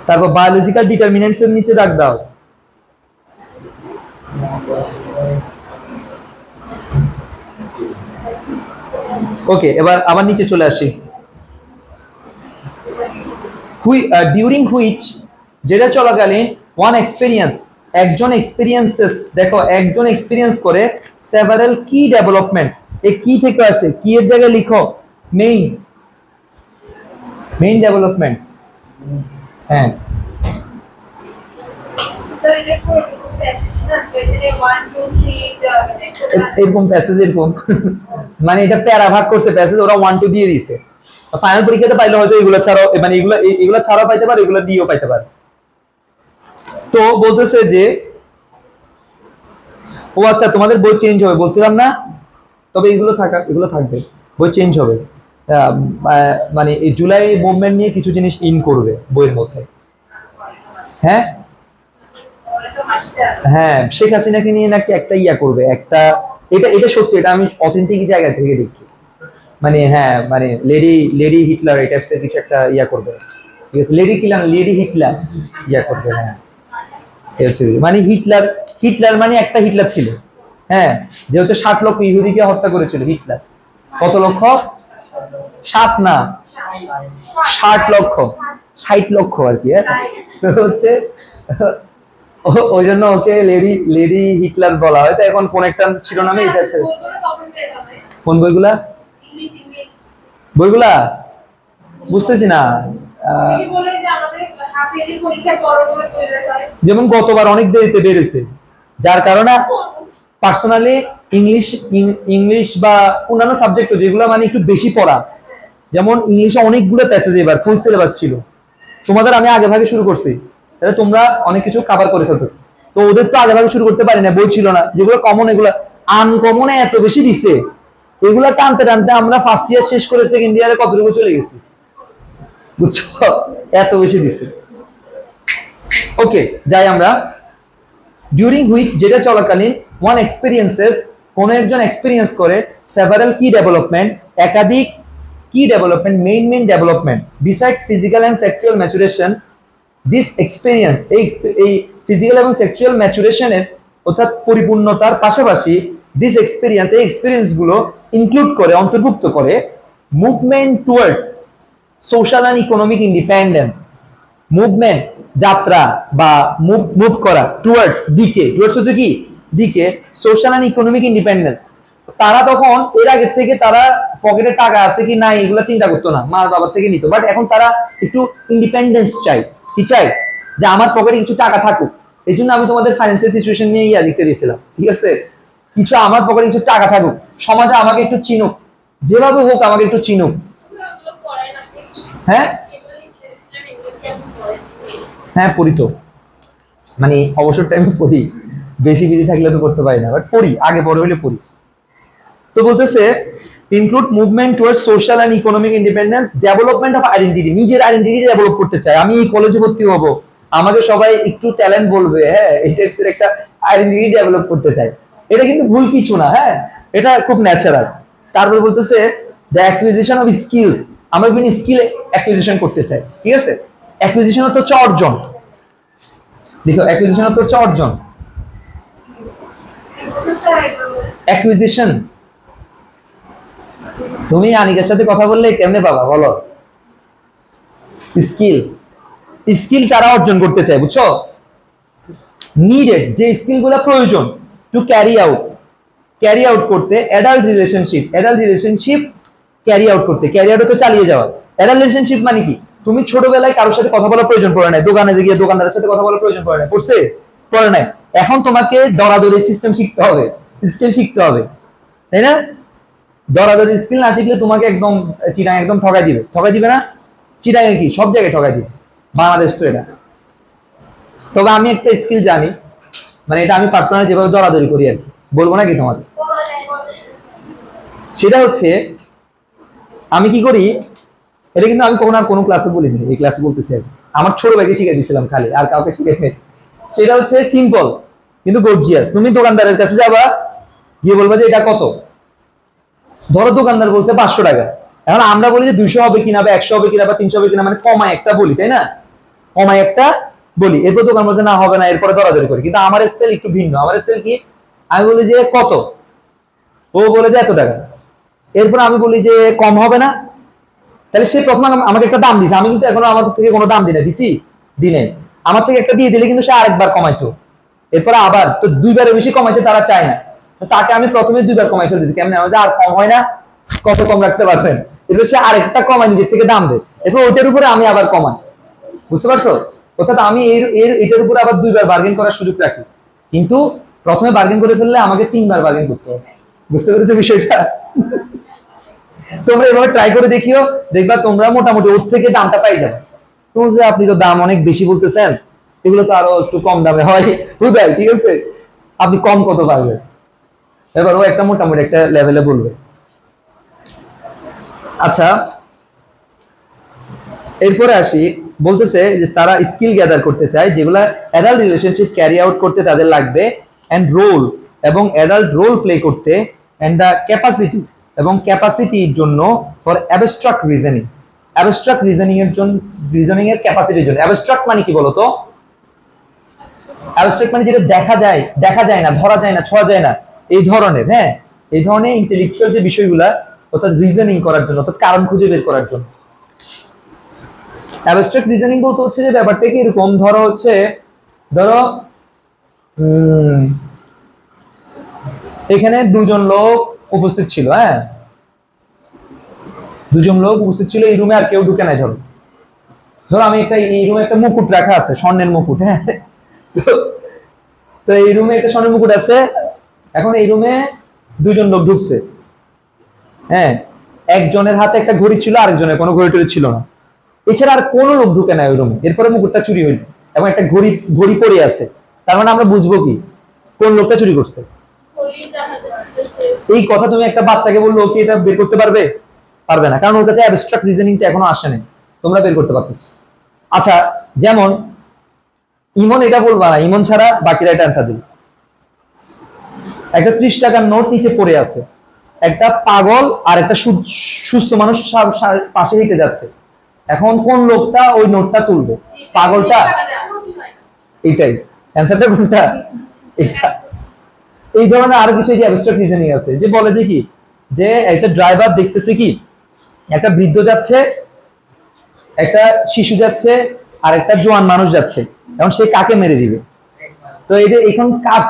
তারপর বায়োলজিক্যাল ডিটারমিনেন্টস এর নিচে দাগ দাও। ওকে, এবার আবার নিচে চলে আসি। ডিউরিং হুইচ, যেটা চলাকালীন, ওয়ান এক্সপেরিয়েন্স, একজন এক্সপেরিয়েন্সেস, দেখো একজন এক্সপেরিয়েন্স করে সেভারাল কি ডেভেলপমেন্টস, এই কি থেকে আসে, কি এর জায়গায় লিখো মেইন ডেভেলপমেন্টস। হ্যাঁ, এরকম প্যাসেজ, এরকম মানে এটা প্যারা ভাগ করছে প্যাসেজ, ওরা 1 2 দিয়ে দিয়েছে। ফাইনাল পরীক্ষাতে পাইলে হয়তো এগুলো ছাড়াও, মানে এগুলো ছাড়াও পাইতে পারে, এগুলো দিয়েও পাইতে পারে। তো বলতেছে যে, ও আচ্ছা, তোমাদের বই চেঞ্জ হবে বলছিলাম না, তবে এগুলো থাকবে, বই চেঞ্জ হবে। মানে এই জুলাই মুভমেন্ট নিয়ে কিছু জিনিস ইন করবে বইয়ের মধ্যে। হ্যাঁ হ্যাঁ, শেখ হাসিনাকে নিয়ে নাকি একটা ইয়া করবে, একটা, এটা সত্যি, এটা আমি অথেন্টিক জায়গা থেকে দেখছি। মানে হ্যাঁ, মানে লেডি হিটলার এই টাইপসের কিছু একটা ইয়া করবে, ঠিক আছে, লেডি হিটলার ইয়া করবে। হ্যাঁ, মানে হিটলার মানে একটা হিটলার ছিল, হ্যাঁ, যেহেতু 60 লক্ষ ইহুদিকে হত্যা করেছিল হিটলার। কত লক্ষ? 7 না, 60 লক্ষ, 60 লক্ষ আর কি। হচ্ছে ওই জন্য ওকে লেডি হিটলার বলা হয়। তো এখন কোন একটা শিরোনামে এটা আছে। কোন বইগুলা বুঝতেছি না। যেমন গতবার অনেক দেরিতে বেরিয়েছে, যার কারণে পার্সোনালি ইংলিশ বা অন্যান্য সাবজেক্ট যেগুলো মানে একটু বেশি পড়া, যেমন ইংলিশে অনেকগুলো প্যাসেজ এবার ফুল সিলেবাস ছিল, তোমাদের আমি আগে ভাগে শুরু করছি, তাহলে তোমরা অনেক কিছু কভার করে ফেলতেছো। তো ওদের তো আগে ভাগে শুরু করতে পারি না, বই ছিল না, যেগুলো কমন এগুলো আনকমনে এত বেশি দিছে, এগুলা টানতে টানতে আমরা ফার্স্ট ইয়ার শেষ করে সেকেন্ড ইয়ারে কতটুকু চলে গেছি, বুঝছো, এত বেশি দিছে। ওকে, যাই আমরা। ডিউরিং হুইচ, যেটা চলাকালীন, ওয়ান এক্সপেরিয়েন্সেস, কোন একজন এক্সপেরিয়েন্স করে সেভারাল কি ডেভেলপমেন্ট, একাধিক কি development, main developments besides physical and sexual maturation, this experience, এই ফিজিক্যাল এবং সেক্সুয়াল ম্যাচুরেশনের অর্থাৎ পরিপূর্ণতার পাশাপাশি দিস এক্সপেরিয়েন্স, এই এক্সপেরিয়েন্স গুলো ইনক্লুড করে, অন্তর্ভুক্ত করে movement toward social and economic independence. Movement যাত্রা বা মুভ করা, টুয়ার্ডস দিকে, টুয়ার্ডস হচ্ছে কি দিকে, সোশ্যাল এন্ড ইকোনমিক ইন্ডিপেন্ডেন্স। তারা তখন এর আগে থেকে তারা পকেটে টাকা আছে কি নাই এগুলো চিন্তা করতো না, মা বাবার থেকে নিত, বাট এখন তারা একটু ইন্ডিপেন্ডেন্স চাই। কি চাই? যে আমার পকেটে কিছু টাকা থাকুক। এই জন্য আমি তোমাদের ফাইন্যান্সিয়াল সিচুয়েশন নিয়ে লিখতে দিয়েছিলাম, ঠিক আছে? কিছু আমার পকেটে কিছু টাকা থাকুক, সমাজে আমাকে একটু চিনুক, যেভাবে হোক আমাকে একটু চিনুক। হ্যাঁ হ্যাঁ পড়ি তো, মানে অবসর টাইমে পড়ি, বেশি বিজি থাকলে তো করতে পারি না, বাট পড়ি, আগে পরে হলে পড়ি। তো বলতেছে include movement towards social and economic independence, development of identity, নিজের আইডেন্টিটি ডেভেলপ করতে চাই। আমি এই কলেজে ভর্তি হব, আমাকে সবাই একটু ট্যালেন্ট বলবে, হ্যাঁ এটা একটা আইডেন্টিটি ডেভেলপ করতে চাই। এটা কিন্তু ভুল কিছু না, হ্যাঁ এটা খুব ন্যাচারাল। তারপর বলতেছে দ্য অ্যাকুইজিশন অফ স্কিলস, আমরা বিভিন্ন স্কিল অ্যাকুইজিশন করতে চাই, ঠিক আছে? অ্যাকুইজিশন তো হচ্ছে অর্জন, দেখো অ্যাকুইজিশন তো হচ্ছে অর্জন। অ্যাকুইজিশন তুমি আনিকার সাথে কথা বললে কেমনে পাবা বলো? স্কিল, স্কিল তারা অর্জন করতে চায়, বুঝছো? নিডেড, যে স্কিলগুলো প্রয়োজন টু ক্যারি আউট করতে অ্যাডাল্ট রিলেশনশিপ ক্যারি আউট করতে, ক্যারি আউট তো চালিয়ে যাওয়া। অ্যাডাল্ট রিলেশনশিপ মানে কি? তুমি ছোটবেলায় কারোর সাথে কথা বলার প্রয়োজন পড়ে নাই, দোকানে গিয়ে দোকানদারের সাথে কথা বলার প্রয়োজন পড়ে নাই, পড়ে নাই। এখন তোমাকে দরাদরি সিস্টেম শিখতে হবে, স্কিল শিখতে হবে, তাই না? দরাদরি স্কিল না শিখলে তোমাকে একদম চিটাং একদম ঠকাই দিবে না? চিটাং কি সব জায়গায় ঠকাই দিবে, বাংলাদেশ তো এটা। তবে আমি একটা স্কিল জানি, মানে এটা আমি পার্সোনালি যেভাবে দরাদরি করি আর কি, বলবো নাকি তোমাদের? সেটা হচ্ছে আমি কি করি, এটা কিন্তু আমি কখনো আর কোনো ক্লাসে বলিনি, এই ক্লাসে বলতেছি আর আমার ছোট ভাইকে শিখিয়ে দিয়েছিলাম খালি, আর কাউকে শিখে। সেটা হচ্ছে সিম্পল কিন্তু গর্জিয়াস। তুমি দোকানদারের কাছে যাবা, গিয়ে বলবা যে এটা কত, ধরো দোকানদার বলছে 500 টাকা, এখন আমরা বলি যে 200 হবে কিনা বা 100 হবে কিনা বা 300 হবে কিনা, মানে কমায় একটা বলি, তাই না? কমায় একটা বলি, এরপর দোকান বলছে না হবে না, এরপরে দরাদরি করি। কিন্তু আমার স্টাইল একটু ভিন্ন। আমার স্টাইল কি, আমি বলি যে কত, ও বলে যে এত টাকা, এরপর আমি বলি যে কম হবে না, তাহলে সে প্রথম আমাকে একটা দাম দিছে, আমি কিন্তু এখনো আমার থেকে কোনো দাম দিছি দিনে, আমার থেকে একটা দিয়ে দিলে কিন্তু সে আরেকবার কমাইতো, এরপরে আবার তো দুইবারের বেশি কমাইতে তারা চায় না, তাকে আমি প্রথমে 2বার কমাই ফেলতেছি। কেমন আর কম হয় না, কত কম রাখতে পারবেন? এরপর সে আরেকটা কমায় নিজের থেকে দাম দেয়, এরপর ওইটার উপরে আমি আবার কমাই, বুঝতে পারছো? অর্থাৎ আমি এটার উপরে আবার 2বার বার্গেন করার সুযোগ রাখি, কিন্তু প্রথমে বার্গেন করে ফেললে আমাকে 3বার বার্গেন করতে হবে। বুঝতে পেরেছো বিষয়টা? তোমরা এভাবে ট্রাই করে দেখিও, দেখবা তোমরা মোটামুটি ওর থেকে দামটা পাই যাবে। তুমি যে আপনি তো দাম অনেক বেশি বলতেছেন, এগুলো তো আরো একটু কম দামে হয়, বুঝাই, ঠিক আছে? আপনি কম কত পারবেন, এবার ও একটা মোটামুটি একটা লেভেলে বলবে। আচ্ছা এরপরে আসি, বলতেছে যে তারা স্কিল গ্যাদার করতে চায় যেগুলা অ্যাডাল্ট রিলেশনশিপ ক্যারি আউট করতে তাদের লাগবে, এন্ড রোল এবং অ্যাডাল্ট রোল প্লে করতে, এন্ড দ্য ক্যাপাসিটি এবং ক্যাপাসিটির জন্য for abstract reasoning, abstract reasoning এর জন্য, রিজনিং এর ক্যাপাসিটির জন্য। অ্যাবস্ট্রাক্ট মানে কি বলতো? অ্যাবস্ট্রাক্ট মানে যেটা দেখা যায় না, ধরা যায় না, ছোঁয়া যায় না, এই ধরনের, হ্যাঁ এই ধরনের ইন্টেলেকচুয়াল যে বিষয়গুলা, অর্থাৎ রিজনিং করার জন্য, অর্থাৎ কারণ খুঁজে বের করার জন্য। অ্যাবস্ট্রাক্ট রিজনিং বলতে হচ্ছে যে ব্যাপারটা কি এরকম, ধরো এখানে দুজন লোক উপস্থিত ছিল, হ্যাঁ দুজন লোক উপস্থিত ছিল, এই রুমে আর কেউ ঢুকে নাই। ধরো আমি এই রুমে একটা মুকুট রাখা আছে, স্বর্ণের মুকুট, হ্যাঁ তো এই রুমে একটা স্বর্ণের মুকুট আছে, এখন এই রুমে দুজন লোক ঢুকছে, হ্যাঁ একজনের হাতে একটা ঘড়ি ছিল, আরেকজনের কোনো ঘড়ি টড়ি ছিল না, এছাড়া আর কোনো লোক ঢুকে নাই ওই রুমে। এরপরে মুকুটটা চুরি হইল এবং একটা ঘড়ি পড়ে আছে, তার মানে আমরা বুঝবো কি কোন লোকটা চুরি করছে? এই কথা তুমি একটা বাচ্চাকে বললো, কি এটা বের করতে পারবে? পারবে না, কারণ ওর কাছে অ্যাবস্ট্রাক্ট রিজনিংটা এখনো আসে নাই, তোমরা বের করতে পারতেছো। আচ্ছা যেমন ইমন এটা বলবা না, ইমন ছাড়া বাকিরা এটা অ্যান্সার দিবে। একটা 30 টাকার নোট নিচে পড়ে আছে, একটা পাগল আর একটা সুস্থ মানুষ পাশে হেঁটে যাচ্ছে, এখন কোন লোকটা ওই নোটটা তুলবে? পাগলটা? এটাই অ্যান্সারটা কোনটা? এটা। এই ধরনের আরো কিছু অ্যাবস্ট্রাক্ট রিজনিং আছে যে বলে যে কি, যে একটা ড্রাইভার দেখতেছে কি একটা বৃদ্ধ যাচ্ছে, একটা শিশু যাচ্ছে, আর একটা জোয়ান মানুষ যাচ্ছে, এখন সে কাকে মেরে দিবে? তো এই যে এখন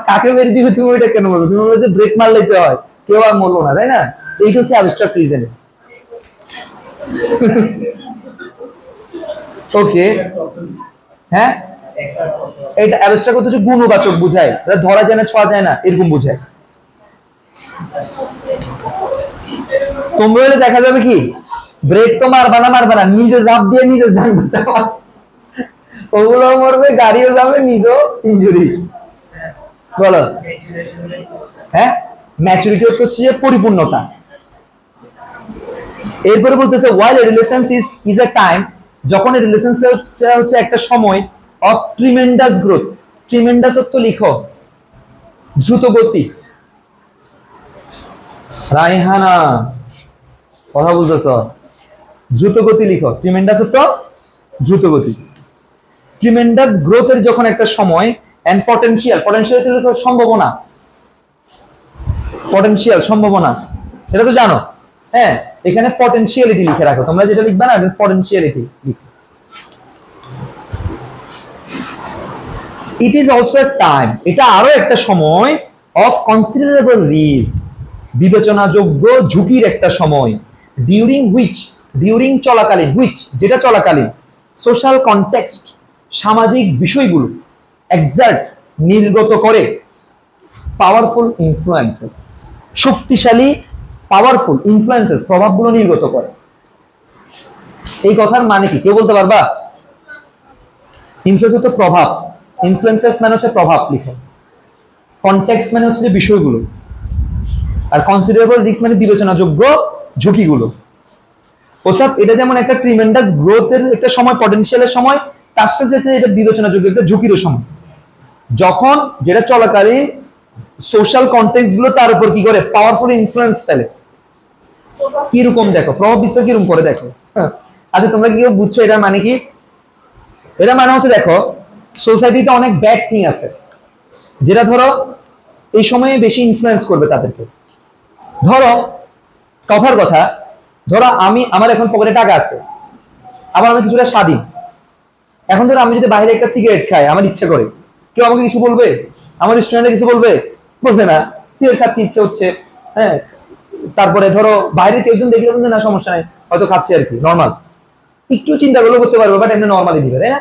কাকে মেরে দিবে তুমি ওইটা কেন বলবো? তুমি বলবে যে ব্রেক মারলেই তো হয়, কেউ আর মরলো না, তাই না? এইটা হচ্ছে অ্যাবস্ট্রাক্ট রিজনিং। ওকে, হ্যাঁ, এটা অ্যাবস্ট্রাক্ট হচ্ছে গুণবাচক বুঝায়, ধরা যায় না, ছোঁয়া যায় না, এরকম বুঝায়। তোমরা হলে দেখা যাবে কি ব্রেক তো মারবা না, নিজে ঝাঁপ দিয়ে নিজে যান বাঁচাবা, ওগুলো মরবে, গাড়িও যাবে, নিজেও ইনজুরি। বলো, হ্যাঁ, ম্যাচুরিটি হচ্ছে যে পরিপূর্ণতা। এরপরে বলতেছে while a relationship is a time, যখন এই রিলেশনশিপ হচ্ছে একটা সময় অফ ট্রিমেন্ডাস গ্রোথ। ট্রিমেন্ডাস অর্থ লিখো দ্রুত গতি। রাইহানা কথা বলতেছ, দ্রুত গতি লিখো, ট্রিমেন্ডাস অর্থ দ্রুত গতি। ট্রিমেন্ডাস গ্রোথের যখন একটা সময়, এন্ড পটেনশিয়াল, পটেনশিয়াল সম্ভাবনা, পটেনশিয়াল সম্ভাবনা, এটা তো জানো। হ্যাঁ, এখানে পটেনশিয়ালিটি লিখে রাখো, তোমরা যেটা লিখবে না পটেনশিয়ালিটি লিখো। It is also a time, এটা আরো একটা সময় অফ কনসিডারেবল রিস্ক, বিবেচনাযোগ্য ঝুঁকির একটা সময়। ডিউরিং হুইচ, ডিউরিং চলাকালীন, হুইচ যেটা চলাকালীন, সোশ্যাল কনটেক্সট সামাজিক বিষয়গুলো, এক্সার্ট নির্গত করে, পাওয়ারফুল ইনফ্লুয়েন্সেস শক্তিশালী, পাওয়ারফুল ইনফ্লুয়েন্সেস প্রভাবগুলো নির্গত করে। এই কথার মানে কি কেউ বলতে পারবা? ইনফ্লুয়েন্স হচ্ছে প্রভাব, ইনফ্লুয়েন্সেস মানে হচ্ছে প্রভাব লিখো, কনটেক্সট মানে হচ্ছে বিষয়গুলো, আর কনসিডারেবল রিস্ক মানে বিবেচনাযোগ্য ঝুঁকিগুলো। অর্থাৎ এটা যেমন একটা ট্রিমেন্ডাস গ্রোথের একটা সময়, পটেনশিয়ালের সময়, তার সাথে এটা বিবেচনাযোগ্য একটা ঝুঁকির সময়, যখন যেটা চলাকালীন সোশ্যাল কনটেক্সট গুলো তার উপর কি করে পাওয়ারফুল ইনফ্লুয়েন্স ফেলে। কিরকম দেখো, প্রভাব বিস্তার কিরকম করে দেখো। আচ্ছা তোমরা কি বুঝছো এটা মানে কি? এটা মানে হচ্ছে দেখো, সোসাইটিতে অনেক ব্যাড থিং আছে যেটা ধরো এই সময়ে বেশি ইনফ্লুয়েন্স করবে তাদেরকে। ধরো কথার কথা, ধরো আমার এখন পকেটে টাকা আছে, আবার আমি কিছুটা স্বাধীন, এখন ধরো আমি যদি বাইরে একটা সিগারেট খাই, আমার ইচ্ছে করে, কেউ আমাকে কিছু বলবে? আমার স্টুডেন্টরা কিছু বলবে? বলবে না। সিগারেট খাচ্ছি, ইচ্ছে হচ্ছে, হ্যাঁ, তারপরে ধরো বাইরে কেউ একজন দেখলে বলবে না সমস্যা নাই, হয়তো খাচ্ছি আর কি, নর্মাল, একটু চিন্তা করলে করতে পারবে, বাট এমনি নর্মালি দিবে, তাই না?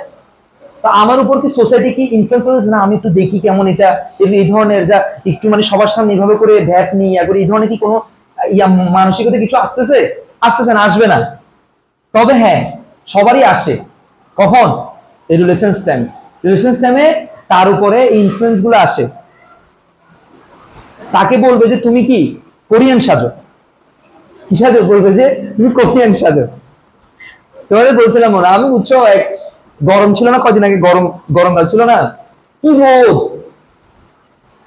তা আমার উপর কি সোসাইটি কি ইনফ্লুয়েন্স করেছে না? আমি একটু দেখি কেমন এটা, এই ধরনের যা একটু মানে সবার সামনে এইভাবে করে ভ্যাট নিয়ে করে, এই ধরনের কি কোনো মানসিকতা কিছু আসতেছে? আসতেছে না, আসবে না। তবে হ্যাঁ, সবারই আসে। কখন? এই রিলেশনস টাইমে তার উপরে ইনফ্লুয়েন্স গুলো আসে। তাকে বলবে যে তুমি কি কোরিয়ান সাজো, কি সাজো? বলবে যে তুমি কোরিয়ান সাজো। তোমাদের বলছিলাম ওরা, আমি বুঝছো গরম ছিল না কদিন আগে, গরমকাল ছিল না, কি রোদ,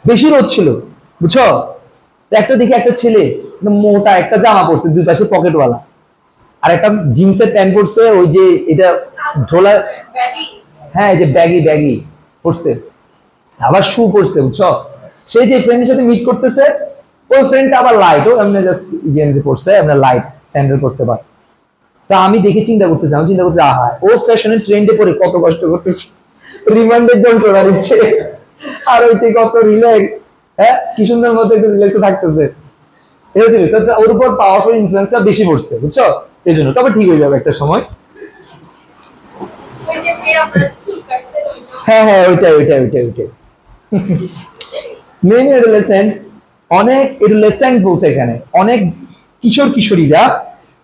বেশি রোদ ছিল, বুঝছো? একটা দেখি একটা ছেলে মোটা একটা জামা পরছে, দুই পাশে পকেটওয়ালা, আর একটা জিন্সের প্যান্ট পরছে, ওই যে এটা ঢোলা, হ্যাঁ, এই যে ব্যাগি পরছে, আবার শু পরছে, বুঝছো? সেই যে ফ্রেন্ডের সাথে মিট করতেছে, ওই ফ্রেন্ডটা আবার লাইট, ও এমনি জাস্ট গেঞ্জি পরছে, এমনি লাইট স্যান্ডেল পরছে। বা তা আমি দেখে চিন্তা করতেছি, আহা, ও ফ্যাশনের ট্রেন্ডে পরে কত কষ্ট করতেছে, রিমান্ডের যন্ত্রণা নিচ্ছে, আর ওই থেকে কত রিল্যাক্স, হ্যাঁ, কি সুন্দর মতো একটু রিল্যাক্সে থাকতেছে। ওর উপর পাওয়ারফুল ইনফ্লুয়েন্সটা বেশি পড়ছে, বুঝছো? এই জন্য। তবে ঠিক হয়ে যাবে একটা সময়। হ্যাঁ, ওইটাই। মেন এডোলেসেন্ট, অনেক এডোলেসেন্ট বলছে এখানে, অনেক কিশোরীরা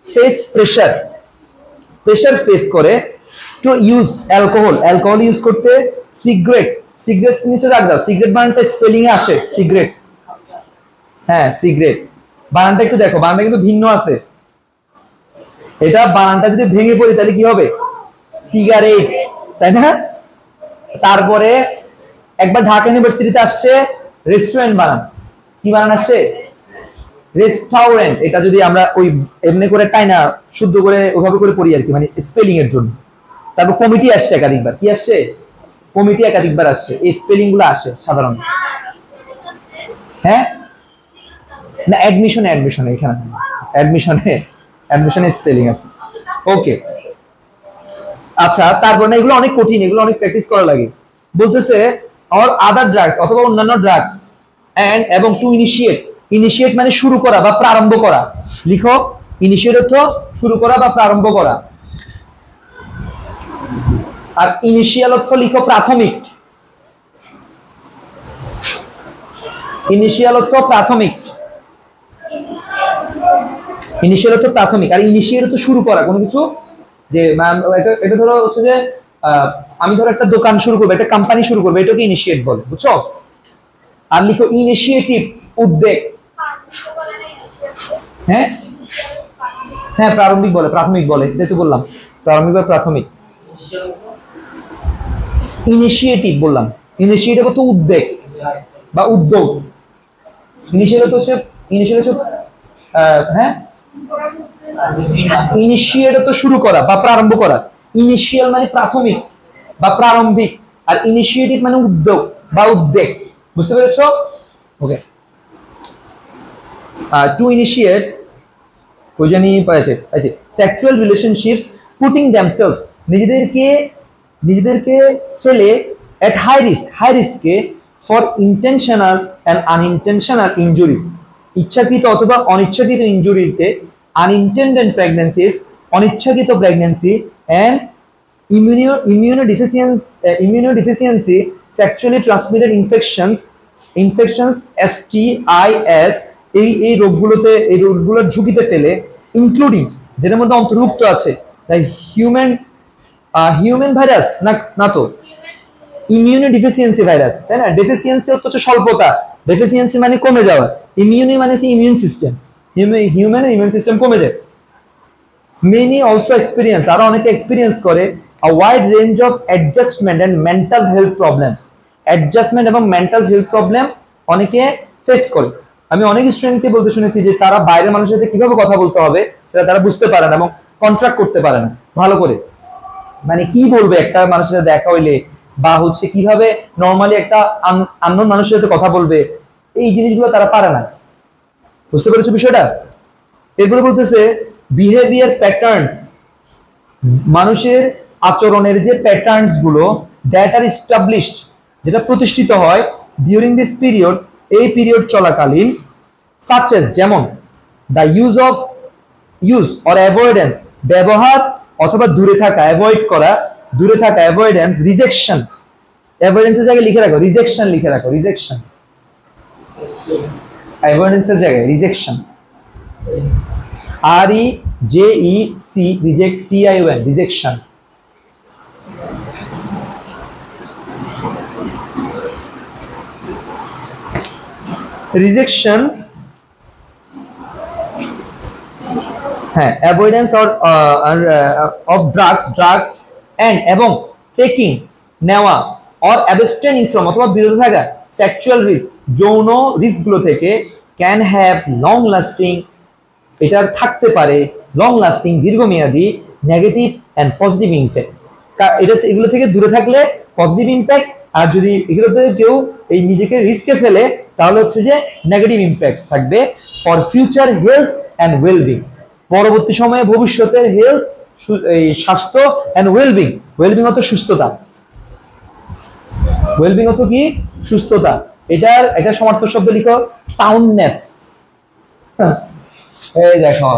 ফেস প্রেশার ফেস করে, টু ইউজ অ্যালকোহল ইউজ করতে, সিগারেটস নিচে রাখ দাও, সিগারেট বানানটা স্পেলিং এ আসে সিগারেটস, হ্যাঁ সিগারেট বানানটা একটু দেখো, বানানটা কিন্তু ভিন্ন আছে, এটা বানানটা যদি ভেঙে পড়ি তাহলে কি হবে? সিগারেট, তাই না? তারপরে একবার ঢাকা ইউনিভার্সিটিতে আসছে রেস্টুরেন্ট বানান, কি বানান আসছে? রেস্টুরেন্ট এটা যদি আমরা ওই এমনি করে টাইনা শুদ্ধ করে ওভাবে করে পড়ি আর কি, মানে স্পেলিং এর জন্য। তারপর কমিটি আসছে একাধিকবার, কি আসছে, কমিটি একাধিকবার আসছে, এই স্পেলিং গুলো আসে সাধারণত। হ্যাঁ না অ্যাডমিশনে এখানে অ্যাডমিশনে স্পেলিং আছে। ওকে আচ্ছা, তারপর না এগুলো অনেক কঠিন, এগুলো অনেক প্র্যাকটিস করা লাগে। বলতেছে অর আদার ড্রাগস অথবা অন্যান্য ড্রাগস এন্ড এবং টু ইনিশিয়েট, ইনিশিয়েট মানে শুরু করা বা প্রারম্ভ করা, লিখো ইনিশিয়েট অর্থ শুরু করা বা প্রারম্ভ করা, আর ইনিশিয়াল অর্থ লিখো প্রাথমিক, ইনিশিয়াল অর্থ প্রাথমিক, ইনিশিয়াল অর্থ প্রাথমিক, আর ইনিশিয়েট অর্থ শুরু করা কোনো কিছু। যে এটা ধরো হচ্ছে যে আমি ধরো একটা দোকান শুরু করবো, একটা কোম্পানি শুরু করবো, এটাকে ইনিশিয়েট বলে, বুঝছো। আর লিখো ইনিশিয়েটিভ, উদ্যোগ। হ্যাঁ হ্যাঁ প্রারম্ভিক বলে, প্রাথমিক বলে, যেহেতু বললাম প্রারম্ভিক বা প্রাথমিক। ইনিশিয়েটিভ বললাম, ইনিশিয়েটিভ হচ্ছে উদ্যোগ বা উদ্যোগ। ইনিশিয়েটিভ হচ্ছে হ্যাঁ ইনিশিয়েট তো শুরু করা বা প্রারম্ভ করা, ইনিশিয়াল মানে প্রাথমিক বা প্রারম্ভিক, আর ইনিশিয়েটিভ মানে উদ্যোগ বা উদ্যোগ, বুঝতে পেরেছো। ওকে টু ইনিশিয়েট কই জানি পাইছে, আচ্ছা সেক্সুয়াল রিলেশনশিপস পুটিং देमसेल्व्स, নিজেদেরকে ফেলে এট হাই রিস্কে for intentional and unintentional injuries, ইচ্ছাকৃত অথবা অনিচ্ছাকৃত ইনজুরিতে, আনইনটেন্ডেড প্রেগন্যান্সিজ অনিচ্ছাকৃত pregnancy, and immunodeficiency sexually transmitted infections STIs, এই রোগগুলোর ঝুঁকিতে ফেলে, ইনক্লুডিং যেটার মধ্যে অন্তর্ভুক্ত আছে হিউম্যান ভাইরাস না তো ইমিউনোডেফিসিয়েন্সি ভাইরাস, তাই না। ডেফিসিয়েন্সি হচ্ছে স্বল্পতা, ডেফিসিয়েন্সি মানে কমে যাওয়া, ইমিউনি মানে হচ্ছে immune system, human immune system কমে যায়। মেনি অলসো এক্সপিরিয়েন্স, আরো অনেকে এক্সপিরিয়েন্স করে a wide range of adjustment and mental health problems, adjustment এবং মেন্টাল হেলথ প্রবলেম অনেকে ফেস করে। আমি অনেক স্টুডেন্টকে বলতে শুনেছি যে তারা বাইরের মানুষের সাথে কিভাবে কথা বলতে হবে সেটা তারা বুঝতে পারে না এবং কন্ট্রাক্ট করতে পারে না ভালো করে, মানে কি বলবে একটা মানুষের সাথে দেখা হইলে, বা হচ্ছে কিভাবে নরমালি একটা আননোন মানুষের সাথে কথা বলবে, এই জিনিসগুলো তারা পারে না, বুঝতে পেরেছো বিষয়টা। এরপরে বলতেছে বিহেভিয়ার প্যাটার্নস, মানুষের আচরণের যে প্যাটার্নস গুলো দ্যাট আর এস্টাবলিশড, যেটা প্রতিষ্ঠিত হয় ডিউরিং দিস পিরিয়ড, এই পিরিয়ড চলাকালীন, সাচ এস যেমন দ্য ইউজ অর অ্যাভয়েডেন্স, ব্যবহার অথবা দূরে থাকা, অ্যাভয়েড করা, দূরে থাকা, অ্যাভয়েডেন্স, রিজেকশন, অ্যাভয়েডেন্সের জায়গায় লিখে রাখো রিজেকশন, লিখে রাখো রিজেকশন, অ্যাভয়েডেন্সের জায়গায় rejection, REJEC, reject, TION, rejection. Rejection হ্যাঁ অ্যাভয়েডেন্স অফ ড্রাগস এন্ড এবং টেকিং নেওয়া, অর অ্যাবস্টেনিং ফ্রম অথবা বিরত থাকা, সেক্সুয়াল রিস্ক, যৌন রিস্ক গুলো থেকে, ক্যান হ্যাভ লং লাস্টিং, এটার থাকতে পারে লং লাস্টিং, দীর্ঘমেয়াদী, নেগেটিভ এন্ড পজিটিভ ইম্প্যাক্ট। এগুলো থেকে দূরে থাকলে পজিটিভ ইম্প্যাক্ট, আর যদি এগুলো থেকে কেউ এই নিজেকে রিস্কে ফেলে তাহলে হচ্ছে যে নেগেটিভ ইম্প্যাক্ট থাকবে for future health and wellbeing, পরবর্তী সময়ে ভবিষ্যতের হেলথ, এই স্বাস্থ্য এন্ড ওয়েলবিং, ওয়েলবিং অর্থ সুস্থতা, ওয়েলবিং অর্থ কি সুস্থতা, এটার সমার্থক শব্দ লিখো সাউন্ডনেস, এই দেখো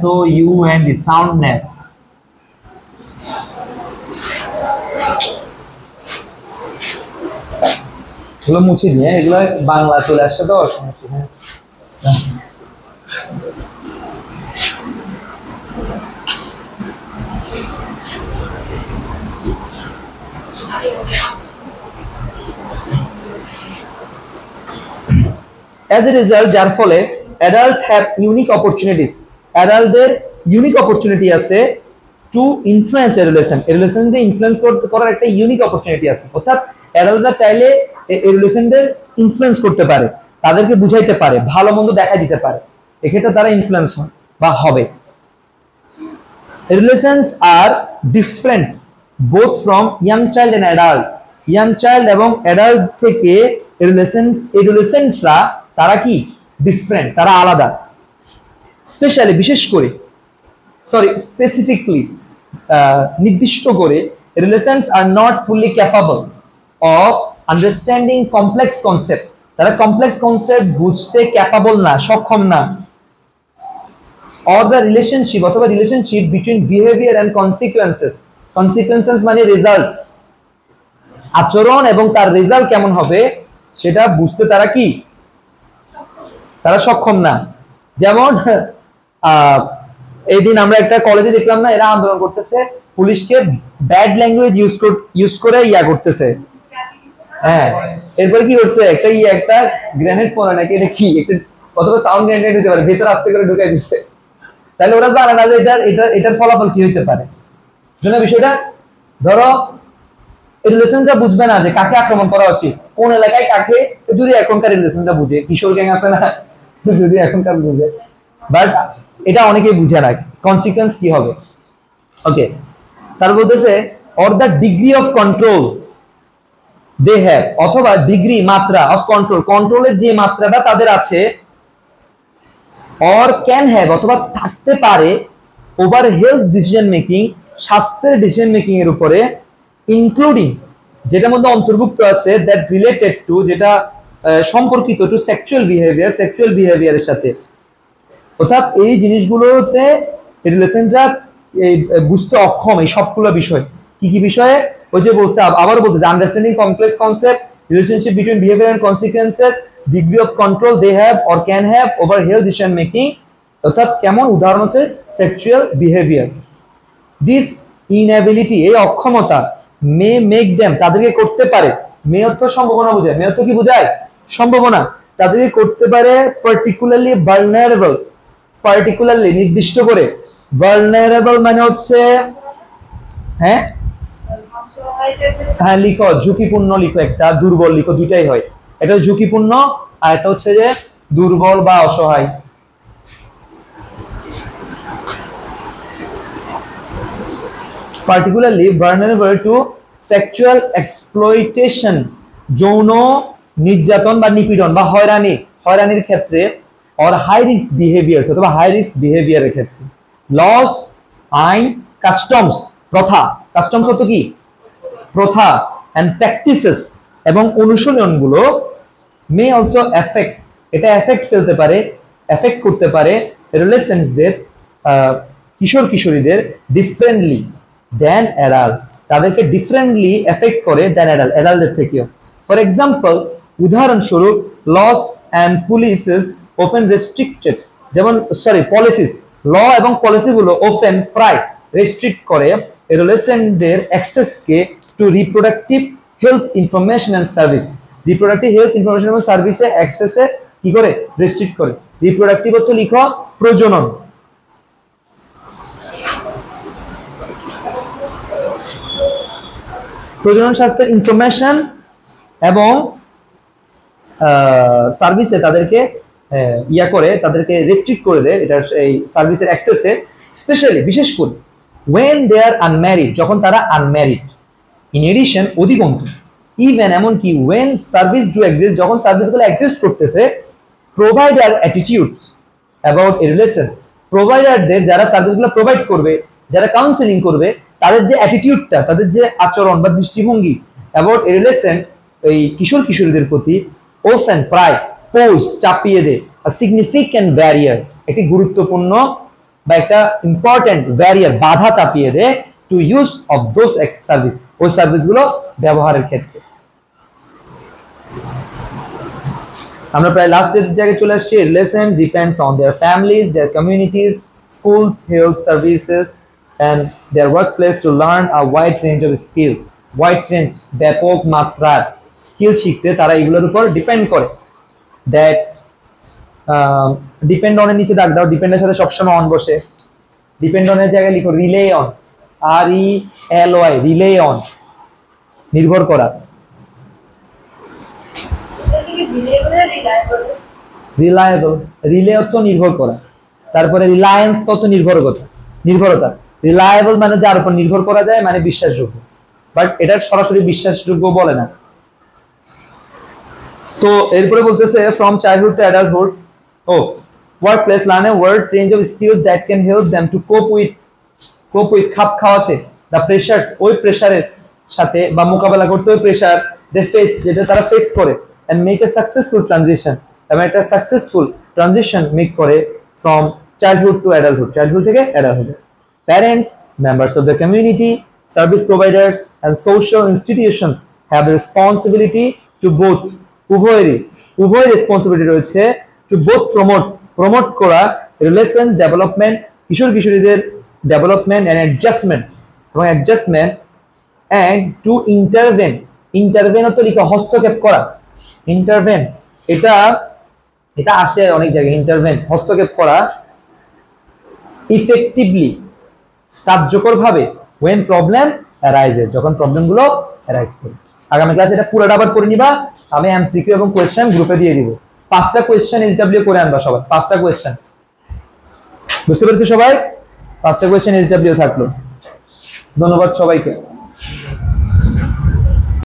SOUND, সাউন্ডনেস। এগুলো মুছে দিয়ে, এগুলো বাংলা চলে আসছে তো সমস্যা। As a result, যার ফলে adults have unique opportunities, অ্যাডাল্টদের ইউনিক অপরচুনিটি আছে টু ইনফ্লুয়েন্স এ রিলেশন, এই রিলেশনকে ইনফ্লুয়েন্স করার একটা ইউনিক অপরচুনিটি আছে, অর্থাৎ অ্যাডাল্টরা চাইলে এই রিলেশনদের ইনফ্লুয়েন্স করতে পারে, তাদেরকে বুঝাইতে পারে, ভালো মন্দ দেখা দিতে পারে, এক্ষেত্রে তারা ইনফ্লুয়েন্স হয় বা হবে। Relations are different both from young child and adult. Young child এবং অ্যাডাল্ট থেকে এডোলেসেন্টরা তারা কি ডিফারেন্ট, তারা আলাদা। স্পেশালি বিশেষ করে, স্পেসিফিকলি নির্দিষ্ট করে, relations are not fully capable of understanding complex concept. তারা কমপ্লেক্স কনসেপ্ট বুঝতে ক্যাপাবল না, সক্ষম না। or the relationship অথবা relationship between behaviour and consequences. Consequences মানে রেজাল্টস, আচরণ এবং তার রেজাল্ট কেমন হবে সেটা বুঝতে তারা কি, তারা সক্ষম না। যেমন এই দিন আমরা একটা কলেজে দেখলাম না, এরা আন্দোলন করতেছে, পুলিশকে ব্যাড ল্যাঙ্গুয়েজ ইউজ করে করতেছে। হ্যাঁ, এরপরে কি করছে, একটা গ্রেনেড পড়ে নাকি, এটা কি একটা অথবা সাউন্ড গ্রেনেড হতে পারে, ভেতরে আস্তে করে ঢুকাই দিচ্ছে। তাহলে ওরা জানে না যে এটার ফলাফল কি হইতে পারে। জন্য বিষয়টা ধরো রিলেশনটা বুঝবে না যে কাকে আক্রমণ করা উচিত, কোন এলাকায় কাকে, যদি এখনকার রিলেশনটা বুঝে, কিশোর গ্যাং আছে না, যদি এখনকার বুঝে, বাট এটা অনেকেই বুঝে না কনসিকুয়েন্স কি হবে। ওকে, তার বলতেছে or the degree of control they have, অথবা ডিগ্রি মাত্রা অফ কন্ট্রোল, কন্ট্রোলের যে মাত্রাটা তাদের আছে, অর ক্যান হ্যাভ অথবা থাকতে পারে, ওভার হেলথ ডিসিশন মেকিং, স্বাস্থ্যের ডিসিশন মেকিং এর উপরে, ইনক্লুডিং যেটার মধ্যে অন্তর্ভুক্ত আছে দ্যাট রিলেটেড টু, যেটা সম্পর্কিত টু সেক্সুয়াল বিহেভিয়ারের সাথে। অর্থাৎ এই জিনিসগুলোতে রিলেশনটা বুঝতে অক্ষম, এই সবগুলো বিষয়। কি কি বিষয়ে, ওই যে বলছে, আবার বলতেছে understanding complex concept, relationship between behaviour and consequences, degree of control they have or can have over health decision making. অর্থাৎ কেমন, উদাহরণ হচ্ছে সেক্সুয়াল বিহেভিয়ার। দিস ইনএবিলিটি, এই অক্ষমতা, মে মেক দেম, তাদেরকে করতে পারে, মে অর্থ সম্ভাবনা বোঝায়, মে অর্থ কি বোঝায়, সম্ভাবনা, তাদেরকে করতে পারে পার্টিকুলারলি ভালনারেবল, পার্টিকুলারলি নির্দিষ্ট করে, ভালনারেবল মানে হচ্ছে, হ্যাঁ হ্যাঁ লিখো, ঝুঁকিপূর্ণ লিখো, একটা দুর্বল লিখো, দুইটাই হয়, এটা ঝুঁকিপূর্ণ আর এটা হচ্ছে যে দুর্বল বা অসহায়। particularly vulnerable to sexual exploitation, যৌন নির্যাতন বা নিপীড়ন বা হয়রানির ক্ষেত্রে, or high risk behaviors অথবা হাই রিস্ক বিহেভিয়ারের ক্ষেত্রে। লস, আইন, কাস্টমস, প্রথা, কাস্টমস অর্থ কি, প্রথা, and practices এবং অনুশীলনগুলো, may also affect, এটা এফেক্ট ফেলতে পারে, এফেক্ট করতে পারে রিলেশনসদের, কিশোর কিশোরীদের, ডিফারেন্টলি দেন অ্যাডাল্ট, তাদেরকে ডিফারেন্টলি এফেক্ট করে দেন অ্যাডাল্টের থেকেও। ফর এক্সাম্পল, উদাহরণস্বরূপ, laws and policies often restricted, যেমন পলিসিস, ল এবং পলিসিগুলো অফেন প্রায় রেস্ট্রিক্ট করে এডোলেসেন্টদের অ্যাক্সেসকে to reproductive health information and service, reproductive health information এবং সার্ভিসে অ্যাক্সেসে কি করে, রেস্ট্রিক্ট করে। রিপ্রোডাক্টিভ অর্থ লিখো প্রজনন, প্রজনন স্বাস্থ্যের ইনফরমেশন এবং সার্ভিসে তাদেরকে করে, তাদেরকে রেস্ট্রিক্ট করে দেয় এটা, এই সার্ভিসের অ্যাক্সেসে, স্পেশালি বিশেষ করে when they are unmarried, যখন তারা আনম্যারিড। ইন এডিশন, অধিকন্তু, ইভেন এমনকি when service do exist, যখন সার্ভিসগুলো এক্সিস্ট করতেছে, provider attitudes about a relations, প্রোভাইডারদের, যারা সার্ভিসগুলো প্রোভাইড করবে, যারা কাউন্সেলিং করবে, তাদের যে অ্যাটিটিউডটা, তাদের যে আচরণ বা দৃষ্টিভঙ্গি অ্যাবাউট এ রিলেশনস, এই কিশোর কিশোরীদের প্রতি, often প্রায় পোজ, চাপিয়ে দেয় সিগনিফিক্যান্ট ব্যারিয়ার, একটি গুরুত্বপূর্ণ বা একটা ইম্পর্টেন্ট ব্যারিয়ার, বাধা চাপিয়ে দেয় to use of those service, ওই সার্ভিসগুলো ব্যবহারের ক্ষেত্রে। আমরা প্রায় লাস্টের জায়গায় চলে আসছি। Relations depends on their families, their communities, schools, health services and their workplace to learn a wide range of skill, wide range, ব্যাপক মাত্রার স্কিল শিখতে তারা এগুলোর উপর ডিপেন্ড করে। দ্যাট ডিপেন্ড অনের নিচে দাগ দাও, ডিপেন্ডের সাথে সবসময় অন বসে, ডিপেন্ড অনের জায়গায় লিখো rely on, RELY, rely on, নির্ভর করা। রিলায়েবল, রিলে অর্থ নির্ভর করা, তারপরে রিলায়েন্স অর্থ নির্ভরতা। রিলায়েবল মানে যার উপর নির্ভর করা যায়, মানে বিশ্বাসযোগ্য, বাট এটা সরাসরি বিশ্বাসযোগ্য বলে না। তো এরপরে বলতেছে ফ্রম চাইল্ডহুড টু অ্যাডাল্টহুড, ও workplace learn a wide range of skills that can help them to cope with খাপ খাওয়াতে দ্য প্রেশারস, ওই প্রেশারের সাথে বা মোকাবেলা করতে ওই প্রেশার দে ফেস, যেটা তারা ফেস করে, and make a successful transition, এবং একটা সাকসেসফুল ট্রানজিশন মেক করে from childhood to adulthood, childhood থেকে adulthood. Parents, members of the community, service providers and social institutions have responsibility to both, উভয় responsibility রয়েছে to both promote করা relation development, কিশোরীদের development and adjustment and to intervene অর্থ লিখা হস্তক্ষেপ করা, intervene এটা আসে অনেক জায়গায়, ইন্টারভেন হস্তক্ষেপ করা, ইফেক্টিভলি কার্যকরভাবে, when problem arises যখন প্রবলেমগুলো অ্যারাইজ করে। আগামী ক্লাসে এটা পুরোটা আবার করে নিবা, আমি এমসিকিউ এবং কোয়েশ্চেন গ্রুপে দিয়ে দিব, 5টা কোয়েশ্চেন এইচডব্লিউ করে আনবা সবাই, 5টা কোয়েশ্চেন, বুঝতে পেরেছো সবাই? 5টা কোয়েশ্চেন এইচডব্লিউ থাকলো। ধন্যবাদ সবাইকে।